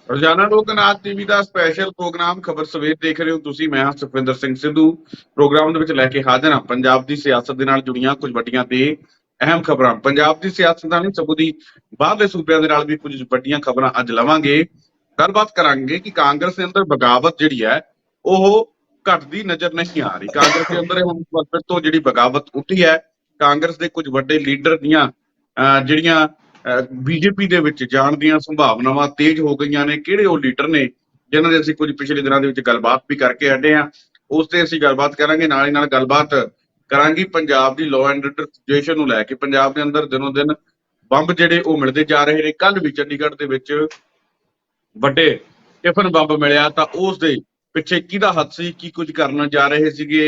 ਰੋਜ਼ਾਨਾ ਲੋਕ ਅਨਾਜ ਟੀਵੀ ਦਾ ਸਪੈਸ਼ਲ ਪ੍ਰੋਗਰਾਮ ਖਬਰ ਸਵੇਰ ਦੇਖ ਰਹੇ ਹੋ ਤੁਸੀਂ। ਮੈਂ ਹਾਂ ਸੁਖਵਿੰਦਰ ਸਿੰਘ ਸਿੱਧੂ। ਪ੍ਰੋਗਰਾਮ ਦੇ ਵਿੱਚ ਲੈ ਕੇ ਹਾਜ਼ਰ ਹਾਂ ਪੰਜਾਬ ਦੀ ਸਿਆਸਤ ਦੇ ਨਾਲ ਜੁੜੀਆਂ ਕੁਝ ਵੱਡੀਆਂ ਤੇ ਅਹਿਮ ਖਬਰਾਂ। ਪੰਜਾਬ ਦੀ ਸਿਆਸਤ ਦਾ ਨਹੀਂ ਸਗੋਂ ਦੀ ਬਾਹਰਲੇ ਸੂਬਿਆਂ ਦੇ ਨਾਲ ਵੀ ਕੁਝ ਵੱਡੀਆਂ ਖਬਰਾਂ ਅੱਜ ਲਵਾਂਗੇ। ਗੱਲਬਾਤ ਕਰਾਂਗੇ ਕਿ ਕਾਂਗਰਸ ਦੇ ਅੰਦਰ ਬਗਾਵਤ ਜਿਹੜੀ ਹੈ ਉਹ ਘਟਦੀ ਨਜ਼ਰ ਨਹੀਂ ਆ ਰਹੀ। ਕਾਂਗਰਸ ਦੇ ਅੰਦਰ ਹੁਣ ਫਿਰ ਤੋਂ ਜਿਹੜੀ ਬਗਾਵਤ ਉੱਠੀ ਹੈ। ਕਾਂਗਰਸ ਦੇ ਕੁਝ ਵੱਡੇ ਲੀਡਰ ਦੀਆਂ ਜਿਹੜੀਆਂ ਬੀਜੇਪੀ ਦੇ ਵਿੱਚ ਜਾਣ ਦੀਆਂ ਸੰਭਾਵਨਾਵਾਂ ਤੇਜ਼ ਹੋ ਗਈਆਂ ਨੇ। ਕਿਹੜੇ ਉਹ ਲੀਡਰ ਨੇ ਜਿਨ੍ਹਾਂ ਦੇ ਅਸੀਂ ਕੁਝ ਪਿਛਲੇ ਦਿਨਾਂ ਦੇ ਵਿੱਚ ਗੱਲਬਾਤ ਵੀ ਕਰਕੇ ਹਟੇ ਹਾਂ, ਉਸ ਤੇ ਅਸੀਂ ਗੱਲਬਾਤ ਕਰਾਂਗੇ। ਨਾਲ ਹੀ ਨਾਲ ਗੱਲਬਾਤ ਕਰਾਂਗੇ ਪੰਜਾਬ ਦੀ ਲਾਅ ਐਂਡ ਆਰਡਰ ਸਿਚੁਏਸ਼ਨ ਨੂੰ ਲੈ ਕੇ। ਪੰਜਾਬ ਦੇ ਅੰਦਰ ਦਿਨੋਂ ਦਿਨ ਬੰਬ ਜਿਹੜੇ ਉਹ ਮਿਲਦੇ ਜਾ ਰਹੇ ਨੇ। ਕੱਲ ਵੀ ਚੰਡੀਗੜ੍ਹ ਦੇ ਵਿੱਚ ਵੱਡੇ ਟਿਫਨ ਬੰਬ ਮਿਲਿਆ, ਤਾਂ ਉਸ ਦੇ ਪਿੱਛੇ ਕਿਹਦਾ ਹੱਥ ਸੀ, ਕੀ ਕੁਝ ਕਰਨ ਜਾ ਰਹੇ ਸੀਗੇ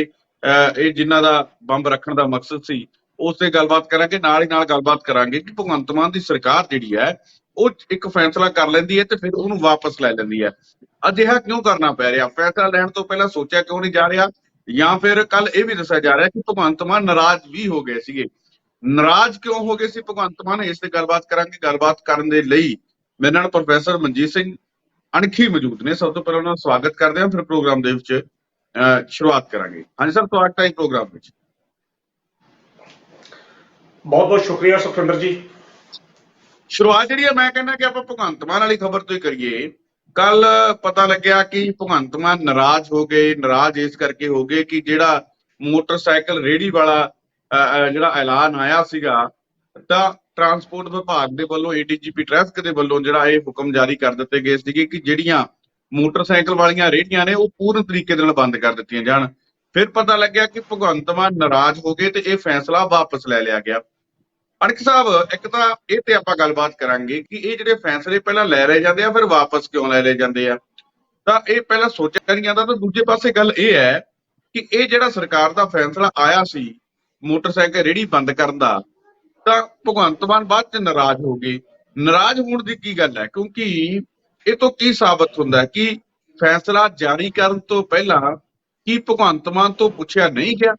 ਇਹ ਜਿਨ੍ਹਾਂ ਦਾ ਬੰਬ ਰੱਖਣ ਦਾ ਮਕਸਦ ਸੀ, ਉਸ ਤੇ ਗੱਲਬਾਤ ਕਰਾਂਗੇ। ਨਾਲ ਹੀ ਨਾਲ ਗੱਲਬਾਤ ਕਰਾਂਗੇ ਕਿ ਭਗਵੰਤ ਮਾਨ ਦੀ ਸਰਕਾਰ ਜਿਹੜੀ ਹੈ ਉਹ ਇੱਕ ਫੈਸਲਾ ਕਰ ਲੈਂਦੀ ਹੈ ਤੇ ਫਿਰ ਉਹਨੂੰ ਵਾਪਸ ਲੈ ਲੈਂਦੀ ਹੈ। ਅਜਿਹਾ ਕਿਉਂ ਕਰਨਾ ਪੈ ਰਿਹਾ? ਫੈਸਲਾ ਲੈਣ ਤੋਂ ਪਹਿਲਾਂ ਸੋਚਿਆ ਕਿਉਂ ਨਹੀਂ ਜਾ ਰਿਹਾ? ਜਾਂ ਫਿਰ ਕੱਲ ਇਹ ਵੀ ਦੱਸਿਆ ਜਾ ਰਿਹਾ ਕਿ ਭਗਵੰਤ ਮਾਨ ਨਾਰਾਜ਼ ਵੀ ਹੋ ਗਏ ਸੀਗੇ। ਨਾਰਾਜ਼ ਕਿਉਂ ਹੋ ਗਏ ਸੀ ਭਗਵੰਤ ਮਾਨ, ਇਸ ਤੇ ਗੱਲਬਾਤ ਕਰਾਂਗੇ। ਗੱਲਬਾਤ ਕਰਨ ਦੇ ਲਈ ਮੇਰੇ ਨਾਲ ਪ੍ਰੋਫੈਸਰ ਮਨਜੀਤ ਸਿੰਘ ਅਣਖੀ ਮੌਜੂਦ ਨੇ। ਸਭ ਤੋਂ ਪਹਿਲਾਂ ਉਹਨਾਂ ਦਾ ਸਵਾਗਤ ਕਰਦੇ ਹਾਂ, ਫਿਰ ਪ੍ਰੋਗਰਾਮ ਦੇ ਵਿੱਚ ਸ਼ੁਰੂਆਤ ਕਰਾਂਗੇ। ਹਾਂਜੀ ਸਰ, ਸਵਾਗਤ ਹੈ ਪ੍ਰੋਗਰਾਮ ਵਿੱਚ। ਬਹੁਤ ਬਹੁਤ ਸ਼ੁਕਰੀਆ ਸੁਖਵਿੰਦਰ ਜੀ। ਸ਼ੁਰੂਆਤ ਜਿਹੜੀ ਹੈ ਮੈਂ ਕਹਿੰਦਾ ਕਿ ਆਪਾਂ ਭਗਵੰਤ ਮਾਨ ਵਾਲੀ ਖਬਰ ਤੋਂ ਹੀ ਕਰੀਏ। ਕੱਲ ਪਤਾ ਲੱਗਿਆ ਕਿ ਭਗਵੰਤ ਮਾਨ ਨਾਰਾਜ਼ ਹੋ ਗਏ। ਨਾਰਾਜ਼ ਇਸ ਕਰਕੇ ਹੋ ਗਏ ਕਿ ਜਿਹੜਾ ਮੋਟਰਸਾਈਕਲ ਰੇਹੜੀ ਵਾਲਾ ਜਿਹੜਾ ਐਲਾਨ ਆਇਆ ਸੀਗਾ, ਤਾਂ ਟਰਾਂਸਪੋਰਟ ਵਿਭਾਗ ਦੇ ਵੱਲੋਂ ਏਡੀਜੀਪੀ ਟ੍ਰੈਫਿਕ ਦੇ ਵੱਲੋਂ ਜਿਹੜਾ ਇਹ ਹੁਕਮ ਜਾਰੀ ਕਰ ਦਿੱਤੇ ਗਏ ਸੀਗੇ ਕਿ ਜਿਹੜੀਆਂ ਮੋਟਰਸਾਈਕਲ ਵਾਲੀਆਂ ਰੇਹੜੀਆਂ ਨੇ ਉਹ ਪੂਰਨ ਤਰੀਕੇ ਦੇ ਨਾਲ ਬੰਦ ਕਰ ਦਿੱਤੀਆਂ ਜਾਣ। ਫਿਰ ਪਤਾ ਲੱਗਿਆ ਕਿ ਭਗਵੰਤ ਮਾਨ ਨਾਰਾਜ਼ ਹੋ ਗਏ ਤੇ ਇਹ ਫੈਸਲਾ ਵਾਪਸ ਲੈ ਲਿਆ ਗਿਆ। ਅਣਖ ਸਾਹਿਬ, ਇੱਕ ਤਾਂ ਇਹ ਤੇ ਆਪਾਂ ਗੱਲਬਾਤ ਕਰਾਂਗੇ ਕਿ ਇਹ ਜਿਹੜੇ ਫੈਸਲੇ ਪਹਿਲਾਂ ਲੈ ਰਹੇ ਜਾਂਦੇ ਆ ਫਿਰ ਵਾਪਸ ਕਿਉਂ ਲੈ ਲਏ ਜਾਂਦੇ ਆ। ਤਾਂ ਇਹ ਪਹਿਲਾਂ ਸੋਚਿਆ ਨਹੀਂ ਜਾਂਦਾ। ਤਾਂ ਦੂਜੇ ਪਾਸੇ ਗੱਲ ਇਹ ਹੈ ਕਿ ਇਹ ਜਿਹੜਾ ਸਰਕਾਰ ਦਾ ਫੈਸਲਾ ਆਇਆ ਸੀ ਮੋਟਰਸਾਈਕਲ ਰੇਹੜੀ ਬੰਦ ਕਰਨ ਦਾ, ਤਾਂ ਭਗਵੰਤ ਮਾਨ ਬਾਅਦ ਚ ਨਾਰਾਜ਼ ਹੋ ਗਏ। ਨਾਰਾਜ਼ ਹੋਣ ਦੀ ਕੀ ਗੱਲ ਹੈ? ਕਿਉਂਕਿ ਇਹ ਤੋਂ ਕੀ ਸਾਬਤ ਹੁੰਦਾ ਕਿ ਫੈਸਲਾ ਜਾਰੀ ਕਰਨ ਤੋਂ ਪਹਿਲਾਂ ਕੀ ਭਗਵੰਤ ਮਾਨ ਤੋਂ ਪੁੱਛਿਆ ਨਹੀਂ ਗਿਆ?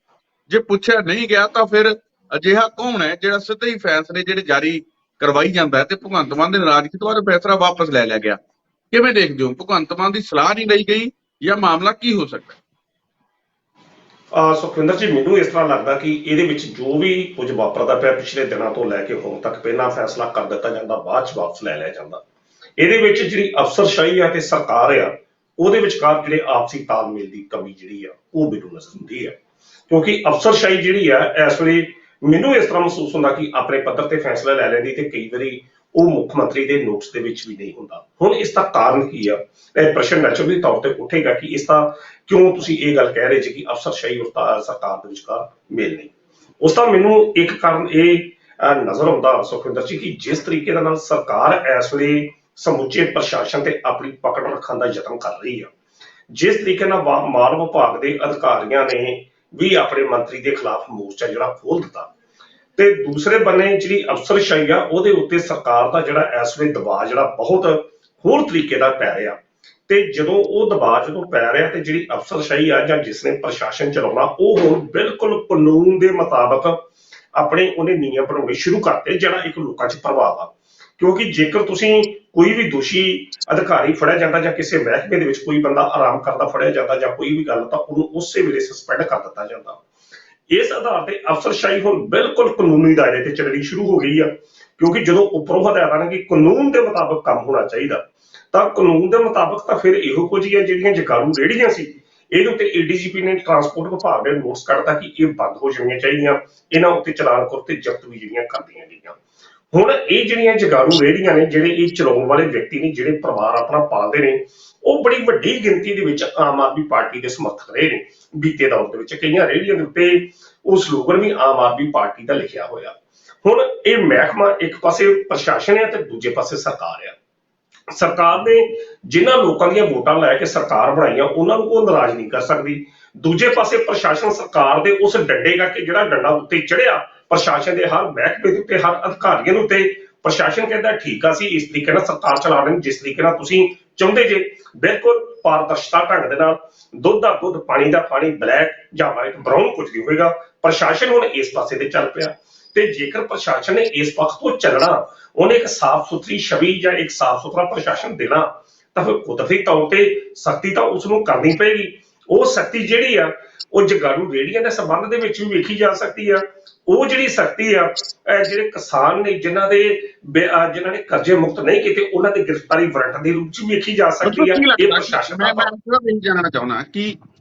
ਜੇ ਪੁੱਛਿਆ ਨਹੀਂ ਗਿਆ ਤਾਂ ਫਿਰ ਅਜਿਹਾ ਕੌਣ ਹੈ ਜਿਹੜਾ ਸਿੱਧੇ ਹੀ ਫੈਸਲੇ ਜਿਹੜੇ ਜਾਰੀ ਕਰਵਾਈ ਜਾਂਦਾ ਹੈ? ਤੇ ਭਗਵੰਤ ਮਾਨ ਦੇ ਨਾਰਾਜ਼ਗੀ ਤੋਂ ਬਾਅਦ ਫੈਸਲਾ ਵਾਪਸ ਲੈ ਲਿਆ ਗਿਆ। ਕਿਵੇਂ ਦੇਖਦੇ ਹੋ? ਭਗਵੰਤ ਮਾਨ ਦੀ ਸਲਾਹ ਨਹੀਂ ਲਈ ਗਈ ਜਾਂ ਮਾਮਲਾ ਕੀ ਹੋ ਸਕਦਾ? ਸੁਖਵਿੰਦਰ ਜੀ, ਮੈਨੂੰ ਇਸ ਤਰ੍ਹਾਂ ਲੱਗਦਾ ਕਿ ਇਹਦੇ ਵਿੱਚ ਜੋ ਵੀ ਕੁਝ ਵਾਪਰਦਾ ਪਿਆ ਪਿਛਲੇ ਦਿਨਾਂ ਤੋਂ ਲੈ ਕੇ ਹੁਣ ਤੱਕ, ਪਹਿਲਾਂ ਫੈਸਲਾ ਕਰ ਦਿੱਤਾ ਜਾਂਦਾ, ਬਾਅਦ ਚ ਵਾਪਸ ਲੈ ਲਿਆ ਜਾਂਦਾ। ਇਹਦੇ ਵਿੱਚ ਜਿਹੜੀ ਅਫਸਰਸ਼ਾਹੀ ਆ ਤੇ ਸਰਕਾਰ ਆ, ਉਹਦੇ ਵਿਚਕਾਰ ਜਿਹੜੇ ਆਪਸੀ ਤਾਲਮੇਲ ਦੀ ਕਮੀ ਜਿਹੜੀ ਆ ਉਹ ਮੈਨੂੰ ਨਜ਼ਰ ਆਉਂਦੀ ਹੈ। ਕਿਉਂਕਿ ਅਫਸਰਸ਼ਾਹੀ ਜਿਹੜੀ ਆ ਇਸ ਵੇਲੇ ਮੈਨੂੰ ਇਸ ਤਰ੍ਹਾਂ ਮਹਿਸੂਸ ਹੁੰਦਾ ਕਿ ਆਪਣੇ ਪੱਧਰ ਤੇ ਫੈਸਲਾ ਲੈ ਲੈਂਦੀ ਤੇ ਕਈ ਵਾਰੀ ਉਹ ਮੁੱਖ ਮੰਤਰੀ ਦੇ ਨੋਟਿਸ ਦੇ ਵਿੱਚ ਵੀ ਨਹੀਂ ਹੁੰਦਾ। ਹੁਣ ਇਸ ਦਾ ਕਾਰਨ ਕੀ ਆ? ਇਹ ਪ੍ਰਸ਼ਨ ਨੈਚੁਰਲੀ ਤੌਰ ਤੇ ਉੱਠੇਗਾ ਕਿ ਇਸ ਦਾ ਕਿਉਂ ਤੁਸੀਂ ਇਹ ਗੱਲ ਕਹਿ ਰਹੇ ਜੀ ਕਿ ਅਫਸਰਸ਼ਾਹੀ ਔਰ ਸਰਕਾਰ ਦੇ ਵਿਚਕਾਰ ਮੇਲ ਨਹੀਂ। ਉਸ ਦਾ ਮੈਨੂੰ ਇੱਕ ਕਾਰਨ ਇਹ ਨਜ਼ਰ ਆਉਂਦਾ ਸੁਖਵਿੰਦਰ ਜੀ ਕਿ ਜਿਸ ਤਰੀਕੇ ਨਾਲ ਸਰਕਾਰ ਇਸ ਵੇਲੇ ਸਮੁੱਚੇ ਪ੍ਰਸ਼ਾਸਨ ਤੇ ਆਪਣੀ ਪਕੜ ਰੱਖਣ ਦਾ ਯਤਨ ਕਰ ਰਹੀ ਆ, ਜਿਸ ਤਰੀਕੇ ਨਾਲ ਮਾਲ ਵਿਭਾਗ ਦੇ ਅਧਿਕਾਰੀਆਂ ਨੇ ਵੀ ਆਪਣੇ ਮੰਤਰੀ ਦੇ ਖਿਲਾਫ ਮੋਰਚਾ ਜਿਹੜਾ ਖੋਲ ਦਿੱਤਾ, ਤੇ ਦੂਸਰੇ ਬੰਨੇ ਜਿਹੜੀ ਅਫਸਰਸ਼ਾਹੀ ਆ ਉਹਦੇ ਉੱਤੇ ਸਰਕਾਰ ਦਾ ਜਿਹੜਾ ਇਸ ਵੇਲੇ ਦਬਾਅ ਜਿਹੜਾ ਬਹੁਤ ਹੋਰ ਤਰੀਕੇ ਦਾ ਪੈ ਰਿਹਾ। ਤੇ ਜਦੋਂ ਉਹ ਦਬਾਅ ਜਦੋਂ ਪੈ ਰਿਹਾ ਤੇ ਜਿਹੜੀ ਅਫਸਰਸ਼ਾਹੀ ਆ ਜਾਂ ਜਿਸਨੇ ਪ੍ਰਸ਼ਾਸਨ ਚਲਾਉਣਾ, ਉਹ ਹੁਣ ਬਿਲਕੁਲ ਕਾਨੂੰਨ ਦੇ ਮੁਤਾਬਕ ਆਪਣੇ ਉਹਨੇ ਨਿਯਮ ਬਣਾਉਣੇ ਸ਼ੁਰੂ ਕਰਤੇ, ਜਿਹੜਾ ਇੱਕ ਲੋਕਾਂ 'ਚ ਪ੍ਰਭਾਵ ਆ। ਕਿਉਂਕਿ ਜੇਕਰ ਤੁਸੀਂ ਕੋਈ ਵੀ ਦੋਸ਼ੀ ਅਧਿਕਾਰੀ ਫੜਿਆ ਜਾਂਦਾ ਜਾਂ ਕਿਸੇ ਮਹਿਕਮੇ ਦੇ ਵਿੱਚ ਕੋਈ ਬੰਦਾ ਆਰਾਮ ਕਰਦਾ ਫੜਿਆ ਜਾਂਦਾ ਜਾਂ ਕੋਈ ਵੀ ਗੱਲ, ਤਾਂ ਉਹਨੂੰ ਉਸੇ ਵੇਲੇ ਸਸਪੈਂਡ ਕਰ ਦਿੱਤਾ ਜਾਂਦਾ। ਇਸ ਆਧਾਰ ਤੇ ਅਫਸਰਸ਼ਾਹੀ ਹੁਣ ਬਿਲਕੁਲ ਕਾਨੂੰਨੀ ਦਾਇਰੇ ਤੇ ਚੱਲਣੀ ਸ਼ੁਰੂ ਹੋ ਗਈ ਆ। ਕਿਉਂਕਿ ਜਦੋਂ ਉੱਪਰੋਂ ਹਦਾਇਤਾਂ ਨੇ ਕਿ ਕਾਨੂੰਨ ਦੇ ਮੁਤਾਬਕ ਕੰਮ ਹੋਣਾ ਚਾਹੀਦਾ, ਤਾਂ ਕਾਨੂੰਨ ਦੇ ਮੁਤਾਬਕ ਤਾਂ ਫਿਰ ਇਹੋ ਕੁਝ ਹੀ ਹੈ। ਜਿਹੜੀਆਂ ਜਗਾਰੂ ਰੇਹੜੀਆਂ ਸੀ, ਇਹਦੇ ਉੱਤੇ ਏਡੀਜੀਪੀ ਨੇ ਟਰਾਂਸਪੋਰਟ ਵਿਭਾਗ ਨੇ ਨੋਟਿਸ ਕੱਢਤਾ ਕਿ ਇਹ ਬੰਦ ਹੋ ਜਾਣੀਆਂ ਚਾਹੀਦੀਆਂ, ਇਹਨਾਂ ਉੱਤੇ ਚਲਾਨ ਕਰ ਤੇ ਜ਼ਬਤ ਵੀ ਜਿਹੜੀਆਂ ਕਰਦੀਆਂ ਗਈਆਂ। ਹੁਣ ਇਹ ਜਿਹੜੀਆਂ ਜਗਾਰੂ ਰੇਹੜੀਆਂ ਨੇ, ਜਿਹੜੇ ਇਹ ਚਲਾਉਣ ਵਾਲੇ ਵਿਅਕਤੀ ਨੇ, ਜਿਹੜੇ ਪਰਿਵਾਰ ਆਪਣਾ ਪਾਲਦੇ ਨੇ, ਉਹ ਬੜੀ ਵੱਡੀ ਗਿਣਤੀ ਦੇ ਵਿੱਚ ਆਮ ਆਦਮੀ ਪਾਰਟੀ ਦੇ ਸਮਰਥਕ ਰਹੇ ਨੇ ਬੀਤੇ ਦੌਰ ਦੇ ਵਿੱਚ। ਕਈਆਂ ਰੇਹੜੀਆਂ ਦੇ ਉੱਤੇ ਉਹ ਸਲੋਗਨ ਵੀ ਆਮ ਆਦਮੀ ਪਾਰਟੀ ਦਾ ਲਿਖਿਆ ਹੋਇਆ। ਹੁਣ ਇਹ ਮਹਿਕਮਾ ਇੱਕ ਪਾਸੇ ਪ੍ਰਸ਼ਾਸਨ ਹੈ ਤੇ ਦੂਜੇ ਪਾਸੇ ਸਰਕਾਰ ਆ। ਸਰਕਾਰ ਨੇ ਜਿਨ੍ਹਾਂ ਲੋਕਾਂ ਦੀਆਂ ਵੋਟਾਂ ਲੈ ਕੇ ਸਰਕਾਰ ਬਣਾਈਆਂ, ਉਹਨਾਂ ਨੂੰ ਉਹ ਨਾਰਾਜ਼ ਨਹੀਂ ਕਰ ਸਕਦੀ। ਦੂਜੇ ਪਾਸੇ ਪ੍ਰਸ਼ਾਸਨ ਸਰਕਾਰ ਦੇ ਉਸ ਡੰਡੇ ਕਰਕੇ ਜਿਹੜਾ ਡੰਡਾ ਉੱਤੇ ਚੜਿਆ ਪ੍ਰਸ਼ਾਸਨ ਦੇ ਹਰ ਮਹਿਕਮੇ ਦੇ ਉੱਤੇ, ਹਰ ਅਧਿਕਾਰੀਆਂ ਦੇ ਉੱਤੇ, ਪ੍ਰਸ਼ਾਸਨ ਕਹਿੰਦਾ ਠੀਕ ਆ, ਅਸੀਂ ਇਸ ਤਰੀਕੇ ਨਾਲ ਸਰਕਾਰ ਚਲਾ ਰਹੇ ਜਿਸ ਤਰੀਕੇ ਨਾਲ ਤੁਸੀਂ ਚਾਹੁੰਦੇ ਜੇ, ਬਿਲਕੁਲ ਪਾਰਦਰਸ਼ਤਾ ਢੰਗ ਦੇ ਨਾਲ, ਦੁੱਧ ਦਾ ਦੁੱਧ, ਪਾਣੀ ਦਾ ਪਾਣੀ, ਬਲੈਕ ਜਾਂ ਵਾਈਟ ਬਰਾਊਨ ਕੁਝ ਨਹੀਂ ਹੋਏਗਾ। ਪ੍ਰਸ਼ਾਸਨ ਹੁਣ ਇਸ ਪਾਸੇ ਤੇ ਚੱਲ ਪਿਆ। ਤੇ ਜੇਕਰ ਪ੍ਰਸ਼ਾਸਨ ਨੇ ਇਸ ਪੱਖ ਤੋਂ ਚੱਲਣਾ, ਉਹਨੇ ਇੱਕ ਸਾਫ਼ ਸੁਥਰੀ ਛਵੀ ਜਾਂ ਇੱਕ ਸਾਫ਼ ਸੁਥਰਾ ਪ੍ਰਸ਼ਾਸਨ ਦੇਣਾ, ਤਾਂ ਫਿਰ ਕੁਦਰਤੀ ਤੌਰ ਤੇ ਸਖਤੀ ਤਾਂ ਉਸ ਨੂੰ ਕਰਨੀ ਪਏਗੀ। ਉਹ ਸਖਤੀ ਜਿਹੜੀ ਆ ਉਹ ਜਗਾੜੂ ਰੇਹੜੀਆਂ ਦੇ ਸੰਬੰਧ ਦੇ ਵਿੱਚ ਵੀ ਵੇਖੀ ਜਾ ਸਕਦੀ ਆ। ਉਹ ਜਿਹੜੀ ਸਖਤੀ ਆ ਜਿਹੜੇ ਕਿਸਾਨ ਨੇ ਜਿਨ੍ਹਾਂ ਨੇ ਕਰਜ਼ੇ ਮੁਕਤ ਨਹੀਂ ਕੀਤੇ ਉਹਨਾਂ ਦੀ ਗ੍ਰਿਫਤਾਰੀ ਵਾਰੰਟ ਦੇ ਰੂਪ ਚ ਵੀ ਵੇਖੀ ਜਾ ਮਤਲਬ ਸਕਦੀ ਆ। ਕੀ ਇਹ ਲੱਗਦਾ ਪ੍ਰਸ਼ਾਸਨ ਮੈਂ ਦਾ ਸਿਰਫ ਇਹ ਜਾਣਨਾ ਚਾਹੁੰਦਾ ਕਿ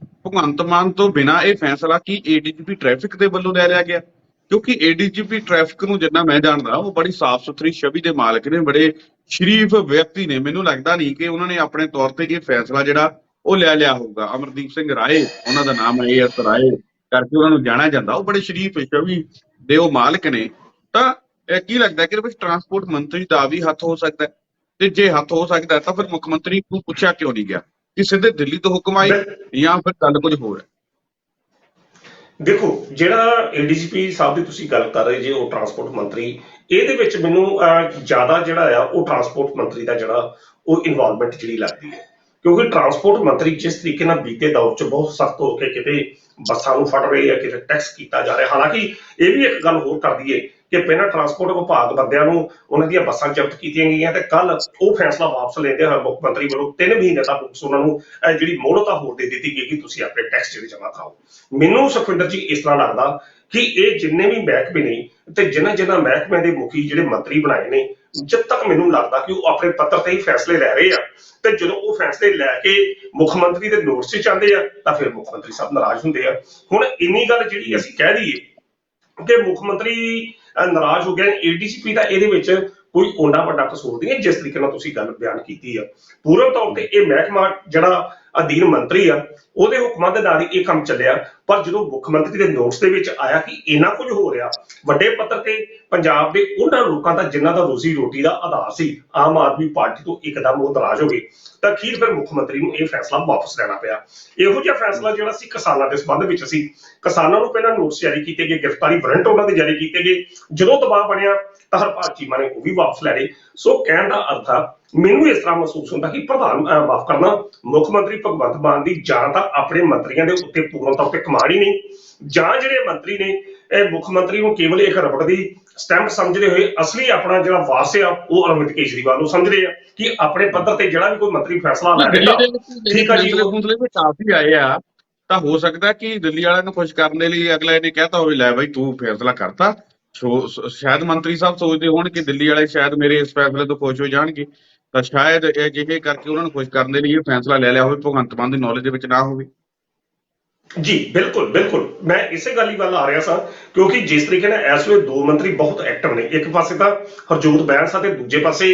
ਭਗਵੰਤ ਮਾਨ ਤੋਂ ਬਿਨਾਂ ਇਹ ਫੈਸਲਾ ਕੀ ਏਡੀਜੀਪੀ ਟ੍ਰੈਫਿਕ ਦੇ ਵੱਲੋਂ ਲੈ ਲਿਆ ਗਿਆ? ਕਿਉਂਕਿ ਏਡੀਜੀਪੀ ਟ੍ਰੈਫਿਕ ਨੂੰ ਜਿੰਨਾ ਮੈਂ ਜਾਣਦਾ ਉਹ ਬੜੀ ਸਾਫ਼ ਸੁਥਰੀ ਛਵੀ ਦੇ ਮਾਲਕ ਨੇ, ਬੜੇ ਸ਼ਰੀਫ ਵਿਅਕਤੀ ਨੇ। ਮੈਨੂੰ ਲੱਗਦਾ ਨਹੀਂ ਕਿ ਉਹਨਾਂ ਨੇ ਆਪਣੇ ਤੌਰ ਤੇ ਇਹ ਫੈਸਲਾ ਜਿਹੜਾ ਉਹ ਲੈ ਲਿਆ ਹੋਊਗਾ। ਅਮਰਦੀਪ ਸਿੰਘ ਰਾਏ ਉਹਨਾਂ ਦਾ ਨਾਮ ਹੈ, AS ਰਾਏ ਕਰਕੇ ਉਹਨਾਂ ਨੂੰ ਜਾਣਿਆ ਜਾਂਦਾ। ਉਹ ਬੜੇ ਸ਼ਰੀਫ ਛਵੀ ਦੇ ਉਹ ਮਾਲਕ ਨੇ। ਤਾਂ ਕੀ ਲੱਗਦਾ ਕਿ ਇਹਦੇ ਵਿੱਚ ਟਰਾਂਸਪੋਰਟ ਮੰਤਰੀ ਦਾ ਵੀ ਹੱਥ ਹੋ ਸਕਦਾ ਹੈ? ਤੇ ਜੇ ਹੱਥ ਹੋ ਸਕਦਾ ਤਾਂ ਫਿਰ ਮੁੱਖ ਮੰਤਰੀ ਨੂੰ ਪੁੱਛਿਆ ਕਿਉਂ ਨਹੀਂ ਗਿਆ ਕਿ ਸਿੱਧੇ ਦਿੱਲੀ ਤੋਂ ਹੁਕਮ ਆਏ ਜਾਂ ਫਿਰ ਗੱਲ ਕੁਝ ਹੋਰ ਹੈ? ਦੇਖੋ, ਜਿਹੜਾ ਏਡੀਜੀਪੀ ਸਾਹਿਬ ਦੀ ਤੁਸੀਂ ਗੱਲ ਕਰ ਰਹੇ ਜੇ, ਉਹ ਟਰਾਂਸਪੋਰਟ ਮੰਤਰੀ, ਇਹਦੇ ਵਿੱਚ ਮੈਨੂੰ ਜ਼ਿਆਦਾ ਜਿਹੜਾ ਆ ਉਹ ਟਰਾਂਸਪੋਰਟ ਮੰਤਰੀ ਦਾ ਜਿਹੜਾ ਉਹ ਇਨਵੋਲਵਮੈਂਟ ਜਿਹੜੀ ਲੱਗਦੀ ਹੈ। ਕਿਉਂਕਿ ਟਰਾਂਸਪੋਰਟ ਮੰਤਰੀ ਜਿਸ ਤਰੀਕੇ ਨਾਲ ਬੀਤੇ ਦੌਰ 'ਚ ਬਹੁਤ ਸਖਤ ਹੋ ਕੇ ਕਿਤੇ ਬੱਸਾਂ ਨੂੰ ਫੜ ਰਹੇ ਆ, ਕਿਤੇ ਟੈਕਸ ਕੀਤਾ ਜਾ ਰਿਹਾ। ਹਾਲਾਂਕਿ ਇਹ ਵੀ ਇੱਕ ਗੱਲ ਹੋਰ ਕਰ ਦਈਏ ਕਿ ਪਹਿਲਾਂ ਟਰਾਂਸਪੋਰਟ ਵਿਭਾਗ ਬੰਦਿਆਂ ਨੂੰ ਉਹਨਾਂ ਦੀਆਂ ਬੱਸਾਂ ਜ਼ਬਤ ਕੀਤੀਆਂ ਗਈਆਂ ਤੇ ਕੱਲ ਉਹ ਫੈਸਲਾ ਵਾਪਸ ਲੈਂਦੇ ਹੋਏ ਮੁੱਖ ਮੰਤਰੀ ਵੱਲੋਂ 3 ਮਹੀਨੇ ਤੱਕ ਉਹਨਾਂ ਨੂੰ ਜਿਹੜੀ ਮੋਹਲਤ ਹੋਰ ਦੇ ਦਿੱਤੀ ਗਈ ਕਿ ਤੁਸੀਂ ਆਪਣੇ ਟੈਕਸ ਜਿਹੜੇ ਜਮ੍ਹਾਂ ਕਰਾਓ। ਮੈਨੂੰ ਸੁਖਵਿੰਦਰ ਜੀ ਇਸ ਤਰ੍ਹਾਂ ਲੱਗਦਾ ਕਿ ਇਹ ਜਿੰਨੇ ਵੀ ਮਹਿਕਮੇ ਨੇ ਤੇ ਜਿਨ੍ਹਾਂ ਮਹਿਕਮਿਆਂ ਦੇ ਮੁਖੀ ਜਿਹੜੇ ਮੰਤਰੀ ਬਣਾਏ ਨੇ, ਜਦ ਤੱਕ ਮੈਨੂੰ ਲੱਗਦਾ ਕਿ ਉਹ ਆਪਣੇ ਪੱਤਰ ਤੇ ਹੀ ਫੈਸਲੇ ਲੈ ਰਹੇ ਆ, ਤੇ ਜਦੋਂ ਉਹ ਫੈਸਲੇ ਲੈ ਕੇ ਮੁੱਖ ਮੰਤਰੀ ਦੇ ਨੋਟਿਸ 'ਚ ਆਉਂਦੇ ਆ ਤਾਂ ਫਿਰ ਮੁੱਖ ਮੰਤਰੀ ਸਾਹਿਬ ਨਾਰਾਜ਼ ਹੁੰਦੇ ਆ। ਹੁਣ ਇੰਨੀ ਗੱਲ ਜਿਹੜੀ ਅਸੀਂ ਕਹਿ ਦਈਏ ਕਿ ਮੁੱਖ ਮੰਤਰੀ ਨਾਰਾਜ਼ ਹੋ ਗਏ, ਏਡੀਜੀਪੀ ਦਾ ਇਹਦੇ ਵਿੱਚ ਕੋਈ ਓਨਾ ਵੱਡਾ ਕਸੂਰ ਨਹੀਂ ਹੈ ਜਿਸ ਤਰੀਕੇ ਨਾਲ ਤੁਸੀਂ ਗੱਲ ਬਿਆਨ ਕੀਤੀ ਆ। ਪੂਰਨ ਤੌਰ ਤੇ ਇਹ ਮਹਿਕਮਾ ਜਿਹੜਾ ਅਧੀਨ ਮੰਤਰੀ ਆ ਉਹਦੇ ਹੁਕਮਾਂ ਦੇ ਨਾਲ ਹੀ ਇਹ ਕੰਮ ਚੱਲਿਆ। ਪਰ ਜਦੋਂ ਮੁੱਖ ਮੰਤਰੀ ਦੇ ਨੋਟਿਸ ਦੇ ਵਿੱਚ ਆਇਆ ਕਿ ਇੰਨਾ ਕੁਝ ਹੋ ਰਿਹਾ ਵੱਡੇ ਪੱਧਰ ਤੇ ਪੰਜਾਬ ਦੇ ਉਹਨਾਂ ਲੋਕਾਂ ਦਾ ਜਿਨ੍ਹਾਂ ਦਾ ਰੋਜ਼ੀ ਰੋਟੀ ਦਾ ਆਧਾਰ ਸੀ, ਆਮ ਆਦਮੀ ਪਾਰਟੀ ਤੋਂ ਇੱਕਦਮ ਉਹ ਨਾਰਾਜ਼ ਹੋ ਗਏ, ਤਾਂ ਅਖੀਰ ਫਿਰ ਮੁੱਖ ਮੰਤਰੀ ਨੂੰ ਇਹ ਫੈਸਲਾ ਵਾਪਸ ਲੈਣਾ ਪਿਆ। ਇਹੋ ਜਿਹਾ ਫੈਸਲਾ ਜਿਹੜਾ ਸੀ ਕਿਸਾਨਾਂ ਦੇ ਸੰਬੰਧ ਵਿੱਚ ਸੀ। ਕਿਸਾਨਾਂ ਨੂੰ ਪਹਿਲਾਂ ਨੋਟਿਸ ਜਾਰੀ ਕੀਤੇ ਗਏ, ਗ੍ਰਿਫਤਾਰੀ ਵਾਰੰਟ ਉਹਨਾਂ ਦੇ ਜਾਰੀ ਕੀਤੇ ਗਏ। ਜਦੋਂ ਦਬਾਅ ਬਣਿਆ ਤਾਂ ਹਰਪਾਲ ਚੀਮਾ ਨੇ ਉਹ ਵੀ ਵਾਪਸ ਲੈ ਲਏ। ਸੋ ਕਹਿਣ ਦਾ ਅਰਥ ਆ, ਮੈਨੂੰ ਇਸ ਤਰ੍ਹਾਂ ਮਹਿਸੂਸ ਹੁੰਦਾ ਕਿ ਮਾਫ ਕਰਨਾ, ਮੁੱਖ ਮੰਤਰੀ ਭਗਵੰਤ ਮਾਨ ਦੀ ਜਾਂ ਤਾਂ ਆਪਣੇ ਮੰਤਰੀਆਂ ਦੇ ਉੱਤੇ ਪੂਰਨ ਤੌਰ ਤੇ ਕਮਾਂਡ ਹੀ ਨਹੀਂ, ਜਾਂ ਜਿਹੜੇ ਮੰਤਰੀ ਨੇ ਇਹ ਮੁੱਖ ਮੰਤਰੀ ਨੂੰ ਕੇਵਲ ਇੱਕ ਰਬੜ ਦੀ ਸਟੈਂਪ ਸਮਝਦੇ ਹੋਏ ਅਸਲੀ ਆਪਣਾ ਜਿਹੜਾ ਵਾਰਸ ਆ ਉਹ ਅਰਵਿੰਦ ਕੇਜਰੀਵਾਲ ਨੂੰ ਸਮਝਦੇ ਆ ਕਿ ਆਪਣੇ ਪੱਧਰ ਤੇ ਜਿਹੜਾ ਵੀ ਕੋਈ ਮੰਤਰੀ ਫੈਸਲਾ ਲੈਂਦਾ ਠੀਕ ਆ ਜੀ। ਕਾਫੀ ਆਏ ਆ, ਤਾਂ ਹੋ ਸਕਦਾ ਕਿ ਦਿੱਲੀ ਵਾਲਿਆਂ ਨੂੰ ਖੁਸ਼ ਕਰਨ ਦੇ ਲਈ ਅਗਲੇ ਨੇ ਕਹਿਤਾ ਹੋਵੇ ਲੈ ਬਾਈ ਤੂੰ ਫੈਸਲਾ ਕਰਤਾ। ਸ਼ਾਇਦ ਮੰਤਰੀ ਸਾਹਿਬ ਸੋਚਦੇ ਹੋਣ ਕਿ ਦਿੱਲੀ ਵਾਲੇ ਸ਼ਾਇਦ ਮੇਰੇ ਇਸ ਫੈਸਲੇ ਤੋਂ ਖੁਸ਼ ਹੋ ਜਾਣਗੇ, ਤਾਂ ਸ਼ਾਇਦ ਅਜਿਹੇ ਕਰਕੇ ਉਹਨਾਂ ਨੂੰ ਖੁਸ਼ ਕਰਨ ਦੇ ਲਈ ਇਹ ਫੈਸਲਾ ਲੈ ਲਿਆ ਹੋਵੇ, ਭਗਵੰਤ ਮਾਨ ਦੀ ਨੌਲੇਜ ਦੇ ਵਿੱਚ ਨਾ ਹੋਵੇ। ਜੀ ਬਿਲਕੁਲ ਬਿਲਕੁਲ, ਮੈਂ ਇਸੇ ਗੱਲ ਹੀ ਵੱਲ ਆ ਰਿਹਾ ਸਾਂ ਕਿਉਂਕਿ ਜਿਸ ਤਰੀਕੇ ਨਾਲ ਇਸ ਵੇਲੇ ਦੋ ਮੰਤਰੀ ਬਹੁਤ ਐਕਟਿਵ ਨੇ। ਇੱਕ ਪਾਸੇ ਤਾਂ ਹਰਜੋਤ ਬੈਂਸ ਅਤੇ ਦੂਜੇ ਪਾਸੇ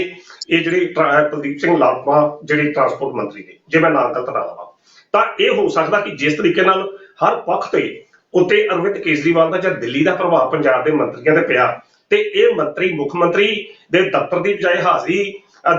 ਇਹ ਜਿਹੜੇ ਕੁਲਦੀਪ ਸਿੰਘ ਲਾਲਪਾ ਜਿਹੜੇ ਟਰਾਂਸਪੋਰਟ ਮੰਤਰੀ ਨੇ, ਜੇ ਮੈਂ ਨਾਂ ਗਲਤ ਨਾ ਲਵਾਂ, ਤਾਂ ਇਹ ਹੋ ਸਕਦਾ ਕਿ ਜਿਸ ਤਰੀਕੇ ਨਾਲ ਹਰ ਪੱਖ ਤੇ ਉੱਤੇ ਅਰਵਿੰਦ ਕੇਜਰੀਵਾਲ ਦਾ ਜਾਂ ਦਿੱਲੀ ਦਾ ਪ੍ਰਭਾਵ ਪੰਜਾਬ ਦੇ ਮੰਤਰੀਆਂ ਤੇ ਪਿਆ, ਤੇ ਇਹ ਮੰਤਰੀ ਮੁੱਖ ਮੰਤਰੀ ਦੇ ਦਫ਼ਤਰ ਦੀ ਬਜਾਏ ਹਾਜ਼ਰੀ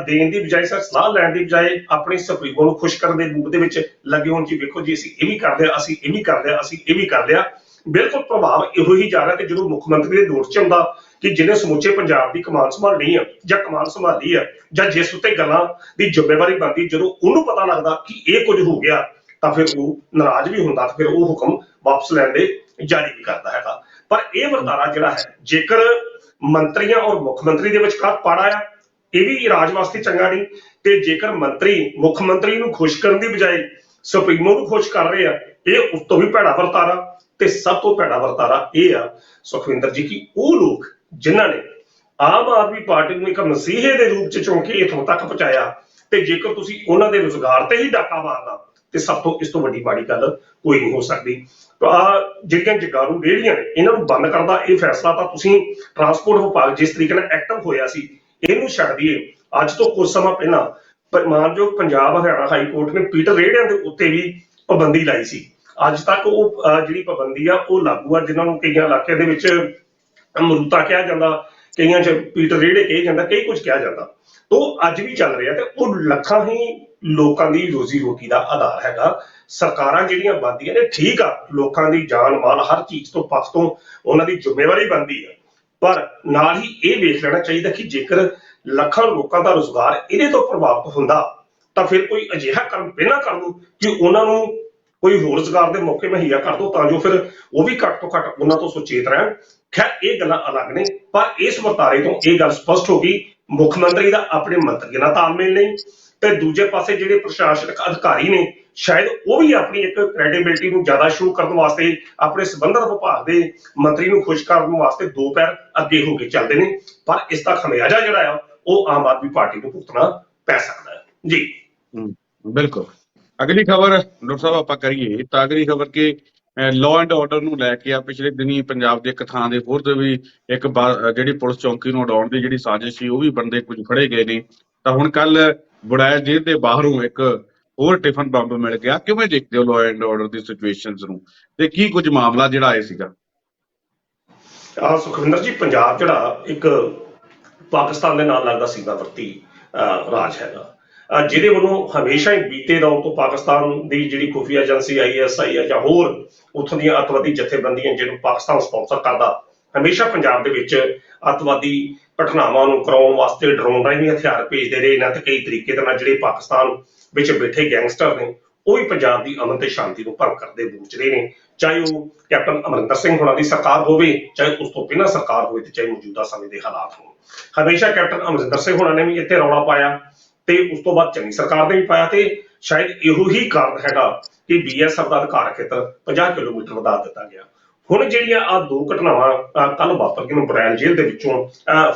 ਦੇਣ ਦੀ ਬਜਾਏ ਸਲਾਹ ਲੈਣ ਦੀ ਬਜਾਏ ਆਪਣੇ ਸੁਪਰੀਮੋ ਨੂੰ ਖੁਸ਼ ਕਰਨ ਦੇ ਮੂਡ ਦੇ ਵਿੱਚ ਲੱਗੇ ਹੋਣ ਜੀ ਵੇਖੋ ਜੀ ਅਸੀਂ ਇਹ ਵੀ ਕਰਦੇ ਆ, ਅਸੀਂ ਇਹ ਵੀ ਕਰਦੇ ਆ, ਅਸੀਂ ਇਹ ਵੀ ਕਰਦੇ ਆ। ਬਿਲਕੁਲ ਪ੍ਰਭਾਵ ਇਹੋ ਹੀ ਜਾ ਰਿਹਾ। ਤੇ ਜਦੋਂ ਮੁੱਖ ਮੰਤਰੀ ਦੇ ਨੋਟਿਸ 'ਚ ਆਉਂਦਾ ਕਿ ਜਿਹਨੇ ਸਮੁੱਚੇ ਪੰਜਾਬ ਦੀ ਕਮਾਨ ਸੰਭਾਲਣੀ ਆ ਜਾਂ ਕਮਾਨ ਸੰਭਾਲੀ ਆ ਜਾਂ ਜਿਸ ਉੱਤੇ ਗੱਲਾਂ ਦੀ ਜ਼ਿੰਮੇਵਾਰੀ ਬਣਦੀ, ਜਦੋਂ ਉਹਨੂੰ ਪਤਾ ਲੱਗਦਾ ਕਿ ਇਹ ਕੁਝ ਹੋ ਗਿਆ ਤਾਂ ਫਿਰ ਉਹ ਨਾਰਾਜ਼ ਵੀ ਹੁੰਦਾ, ਫਿਰ ਉਹ ਹੁਕਮ ਵਾਪਸ ਲੈਣ ਦੇ ਜਾਰੀ ਵੀ ਕਰਦਾ ਹੈਗਾ। ਪਰ ਇਹ ਵਰਤਾਰਾ ਜਿਹੜਾ ਹੈ, ਜੇਕਰ ਮੰਤਰੀਆਂ ਔਰ ਮੁੱਖ ਮੰਤਰੀ ਦੇ ਵਿਚਕਾਰ ਪਾੜਾ ਆ, ਇਹ ਵੀ ਰਾਜ ਵਾਸਤੇ ਚੰਗਾ ਨਹੀਂ। ਤੇ ਜੇਕਰ ਮੰਤਰੀ ਮੁੱਖ ਮੰਤਰੀ ਨੂੰ ਖੁਸ਼ ਕਰਨ ਦੀ ਬਜਾਏ ਸੁਪਰੀਮੋ ਨੂੰ ਖੁਸ਼ ਕਰ ਰਹੇ ਆ, ਇਹ ਉਸ ਤੋਂ ਵੀ ਭੈੜਾ ਵਰਤਾਰਾ। ਤੇ ਸਭ ਤੋਂ ਭੈੜਾ ਵਰਤਾਰਾ ਇਹ ਆ ਸੁਖਵਿੰਦਰ ਜੀ ਕਿ ਉਹ ਲੋਕ ਜਿਨ੍ਹਾਂ ਨੇ ਆਮ ਆਦਮੀ ਪਾਰਟੀ ਨੂੰ ਇੱਕ ਮਸੀਹੇ ਦੇ ਰੂਪ 'ਚ ਚੁਣ ਕੇ ਇੱਥੋਂ ਤੱਕ ਪਹੁੰਚਾਇਆ, ਤੇ ਜੇਕਰ ਤੁਸੀਂ ਉਹਨਾਂ ਦੇ ਰੁਜ਼ਗਾਰ ਤੇ ਹੀ ਡਾਕਾ ਮਾਰਦਾ ਤੇ ਸਭ ਤੋਂ ਇਸ ਤੋਂ ਵੱਡੀ ਮਾੜੀ ਗੱਲ ਕੋਈ ਨਹੀਂ ਹੋ ਸਕਦੀ। ਜਿਹੜੀਆਂ ਜਗਾਰੂ ਰੇਹੜੀਆਂ ਨੇ ਇਹਨਾਂ ਨੂੰ ਬੰਦ ਕਰਨ ਦਾ ਇਹ ਫੈਸਲਾ ਤਾਂ ਤੁਸੀਂ ਟਰਾਂਸਪੋਰਟ ਵਿਭਾਗ ਜਿਸ ਤਰੀਕੇ ਨਾਲ ਐਕਟਿਵ ਹੋਇਆ ਸੀ ਇਹਨੂੰ ਛੱਡ ਦਈਏ। ਅੱਜ ਤੋਂ ਕੁਝ ਸਮਾਂ ਪਹਿਲਾਂ ਮਾਨਯੋਗ ਪੰਜਾਬ ਹਰਿਆਣਾ ਹਾਈ ਕੋਰਟ ਨੇ ਪੀਟਰ ਰੇਹੜੀਆਂ ਦੇ ਉੱਤੇ ਵੀ ਪਾਬੰਦੀ ਲਾਈ ਸੀ। ਅੱਜ ਤੱਕ ਉਹ ਜਿਹੜੀ ਪਾਬੰਦੀ ਆ ਉਹ ਲਾਗੂ ਆ, ਜਿਨ੍ਹਾਂ ਨੂੰ ਕਈਆਂ ਇਲਾਕਿਆਂ ਦੇ ਵਿੱਚ ਅਮਰੂਤਾ ਕਿਹਾ ਜਾਂਦਾ, ਕਈਆਂ 'ਚ ਪੀਟਰ ਰੇਹੜੇ ਕਿਹਾ ਜਾਂਦਾ, ਕਈ ਕੁਝ ਕਿਹਾ ਜਾਂਦਾ। ਉਹ ਅੱਜ ਵੀ ਚੱਲ ਰਿਹਾ ਤੇ ਉਹ ਲੱਖਾਂ ਹੀ ਲੋਕਾਂ ਦੀ ਰੋਜ਼ੀ ਰੋਟੀ ਦਾ ਆਧਾਰ ਹੈਗਾ। ਸਰਕਾਰਾਂ ਜਿਹੜੀਆਂ ਬਣਦੀਆਂ ਨੇ, ਠੀਕ ਆ, ਲੋਕਾਂ ਦੀ ਜਾਨ ਮਾਲ ਹਰ ਚੀਜ਼ ਤੋਂ ਪੱਖ ਤੋਂ ਉਹਨਾਂ ਦੀ ਜ਼ਿੰਮੇਵਾਰੀ ਬਣਦੀ ਆ, ਪਰ ਨਾਲ ਹੀ ਇਹ ਵੇਖ ਲੈਣਾ ਚਾਹੀਦਾ ਕਿ ਜੇਕਰ ਲੱਖਾਂ ਲੋਕਾਂ ਦਾ ਰੁਜ਼ਗਾਰ ਇਹਦੇ ਤੋਂ ਪ੍ਰਭਾਵਿਤ ਹੁੰਦਾ ਤਾਂ ਫਿਰ ਕੋਈ ਅਜਿਹਾ ਕੰਮ ਪਹਿਲਾਂ ਕਰ ਲਓ ਕਿ ਉਹਨਾਂ ਨੂੰ ਕੋਈ ਹੋਰ ਰੁਜ਼ਗਾਰ ਦੇ ਮੌਕੇ ਮੁਹੱਈਆ ਕਰ ਦੋ, ਤਾਂ ਜੋ ਫਿਰ ਉਹ ਵੀ ਘੱਟ ਤੋਂ ਘੱਟ ਉਹਨਾਂ ਤੋਂ ਸੁਚੇਤ ਰਹਿਣ। ਖੈਰ ਇਹ ਗੱਲਾਂ ਅਲੱਗ ਨੇ, ਪਰ ਇਸ ਵਰਤਾਰੇ ਤੋਂ ਇਹ ਗੱਲ ਸਪਸ਼ਟ ਹੋ ਗਈ ਮੁੱਖ ਮੰਤਰੀ ਦਾ ਆਪਣੇ ਮੰਤਰੀਆਂ ਨਾਲ ਤਾਲਮੇਲ ਨਹੀਂ, ਤੇ ਦੂਜੇ ਪਾਸੇ ਜਿਹੜੇ ਪ੍ਰਸ਼ਾਸਨਿਕ ਅਧਿਕਾਰੀ ਨੇ ਸ਼ਾਇਦ ਉਹ ਵੀ ਆਪਣੀ ਇੱਕ ਕ੍ਰੈਡੀਬਿਲਿਟੀ ਨੂੰ ਜ਼ਿਆਦਾ ਸ਼ੋ ਕਰਨ ਵਾਸਤੇ ਆਪਣੇ ਸੰਬੰਧਿਤ ਵਿਭਾਗ ਦੇ ਮੰਤਰੀ ਨੂੰ ਖੁਸ਼ ਕਰਨ ਵਾਸਤੇ ਦੋ ਪੈਰ ਅੱਗੇ ਹੋ ਕੇ ਚੱਲਦੇ ਨੇ, ਪਰ ਇਸ ਦਾ ਖਮਿਆਜਾ ਜਿਹੜਾ ਆ ਉਹ ਆਮ ਆਦਮੀ ਪਾਰਟੀ ਨੂੰ ਭੁਗਤਣਾ ਪੈ ਸਕਦਾ ਹੈ ਜੀ। ਬਿਲਕੁਲ। ਅਗਲੀ ਖਬਰ ਡਾਕਟਰ ਸਾਹਿਬ ਆਪਾਂ ਕਰੀਏ ਤਾਂ ਅਗਲੀ ਖਬਰ ਕਿ ਲਾਅ ਐਂਡ ਆਰਡਰ ਨੂੰ ਲੈ ਕੇ ਆ ਪਿਛਲੇ ਦਿਨੀ ਪੰਜਾਬ ਦੇ ਇੱਕ ਥਾਂ ਦੇ ਹੋਰ ਤੇ ਵੀ ਇੱਕ ਜਿਹੜੀ ਪੁਲਿਸ ਚੌਂਕੀ ਨੂੰ ਉਡਾਉਣ ਦੀ ਜਿਹੜੀ ਸਾਜ਼ਿਸ਼ ਸੀ ਉਹ ਵੀ ਬੰਦੇ ਕੁਝ ਫੜੇ ਗਏ ਨੇ। ਤਾਂ ਹੁਣ ਕੱਲ ਬੁੜੈਲ ਜੇਲ੍ਹ ਦੇ ਬਾਹਰੋਂ ਇੱਕ ਹੋਰ ਟਿਫਨ ਬੰਬ ਮਿਲ ਗਿਆ। ਕਿਵੇਂ ਦੇਖਦੇ ਹੋ law and order the situations ਨੂੰ ਤੇ ਕੀ ਕੁਝ ਮਾਮਲਾ ਜਿਹੜਾ ਆਇਆ ਸੀਗਾ? ਸੁਖਵਿੰਦਰ ਜੀ, ਪੰਜਾਬ ਜਿਹੜਾ ਇੱਕ ਪਾਕਿਸਤਾਨ ਦੇ ਨਾਲ ਲੱਗਦਾ ਸੀਮਾਵਰਤੀ ਰਾਜ ਹੈਗਾ, ਜਿਹਦੇ ਵੱਲੋਂ ਹਮੇਸ਼ਾ ਹੀ ਬੀਤੇ ਦੌਰ ਤੋਂ ਪਾਕਿਸਤਾਨ ਦੀ ਜਿਹੜੀ ਖੁਫੀਆ ਏਜੰਸੀ ISI ਹੈ ਜਾਂ ਹੋਰ ਉੱਥੋਂ ਦੀਆਂ ਅੱਤਵਾਦੀ ਜਥੇਬੰਦੀਆਂ ਜਿਹਨੂੰ ਪਾਕਿਸਤਾਨ ਸਪਾਂਸਰ ਕਰਦਾ, ਹਮੇਸ਼ਾ ਪੰਜਾਬ ਦੇ ਵਿੱਚ ਅੱਤਵਾਦੀ ਘਟਨਾਵਾਂ ਨੂੰ ਕਰਾਉਣ ਵਾਸਤੇ ਡਰੋਨ ਰਾਹੀਂ ਹਥਿਆਰ ਭੇਜਦੇ ਰਹੇ ਨੇ ਤੇ ਕਈ ਤਰੀਕੇ ਦੇ ਨਾਲ ਜਿਹੜੇ ਪਾਕਿਸਤਾਨ ਵਿੱਚ ਬੈਠੇ ਗੈਂਗਸਟਰ ਨੇ ਉਹ ਵੀ ਪੰਜਾਬ ਦੀ ਅਮਨ ਤੇ ਸ਼ਾਂਤੀ ਨੂੰ ਭੰਗ ਕਰਦੇ ਬੂਝ ਰਹੇ ਨੇ, ਚਾਹੇ ਉਹ ਕੈਪਟਨ ਅਮਰਿੰਦਰ ਸਿੰਘ ਹੋਣਾ ਦੀ ਸਰਕਾਰ ਹੋਵੇ, ਚਾਹੇ ਉਸ ਤੋਂ ਪਹਿਲਾਂ ਸਰਕਾਰ ਹੋਵੇ ਤੇ ਚਾਹੇ ਮੌਜੂਦਾ ਸਮੇਂ ਦੇ ਹਾਲਾਤ ਹੋਣ। ਹਮੇਸ਼ਾ ਕੈਪਟਨ ਅਮਰਿੰਦਰ ਸਿੰਘ ਹੋਣਾ ਨੇ ਵੀ ਇੱਥੇ ਰੌਲਾ ਪਾਇਆ ਤੇ ਉਸ ਤੋਂ ਬਾਅਦ ਚੰਨੀ ਸਰਕਾਰ ਨੇ ਵੀ ਪਾਇਆ ਤੇ ਸ਼ਾਇਦ ਇਹੋ ਹੀ ਕਾਰਨ ਹੈਗਾ ਕਿ BSF ਦਾ ਅਧਿਕਾਰ ਖੇਤਰ 50 ਕਿਲੋਮੀਟਰ ਵਧਾ ਦਿੱਤਾ ਗਿਆ। ਹੁਣ ਜਿਹੜੀਆਂ ਆ ਦੋ ਘਟਨਾਵਾਂ ਕੱਲ ਵਾਪਰ ਗਈਆਂ ਬਰੈਲ ਜੇਲ੍ਹ ਦੇ ਵਿੱਚੋਂ,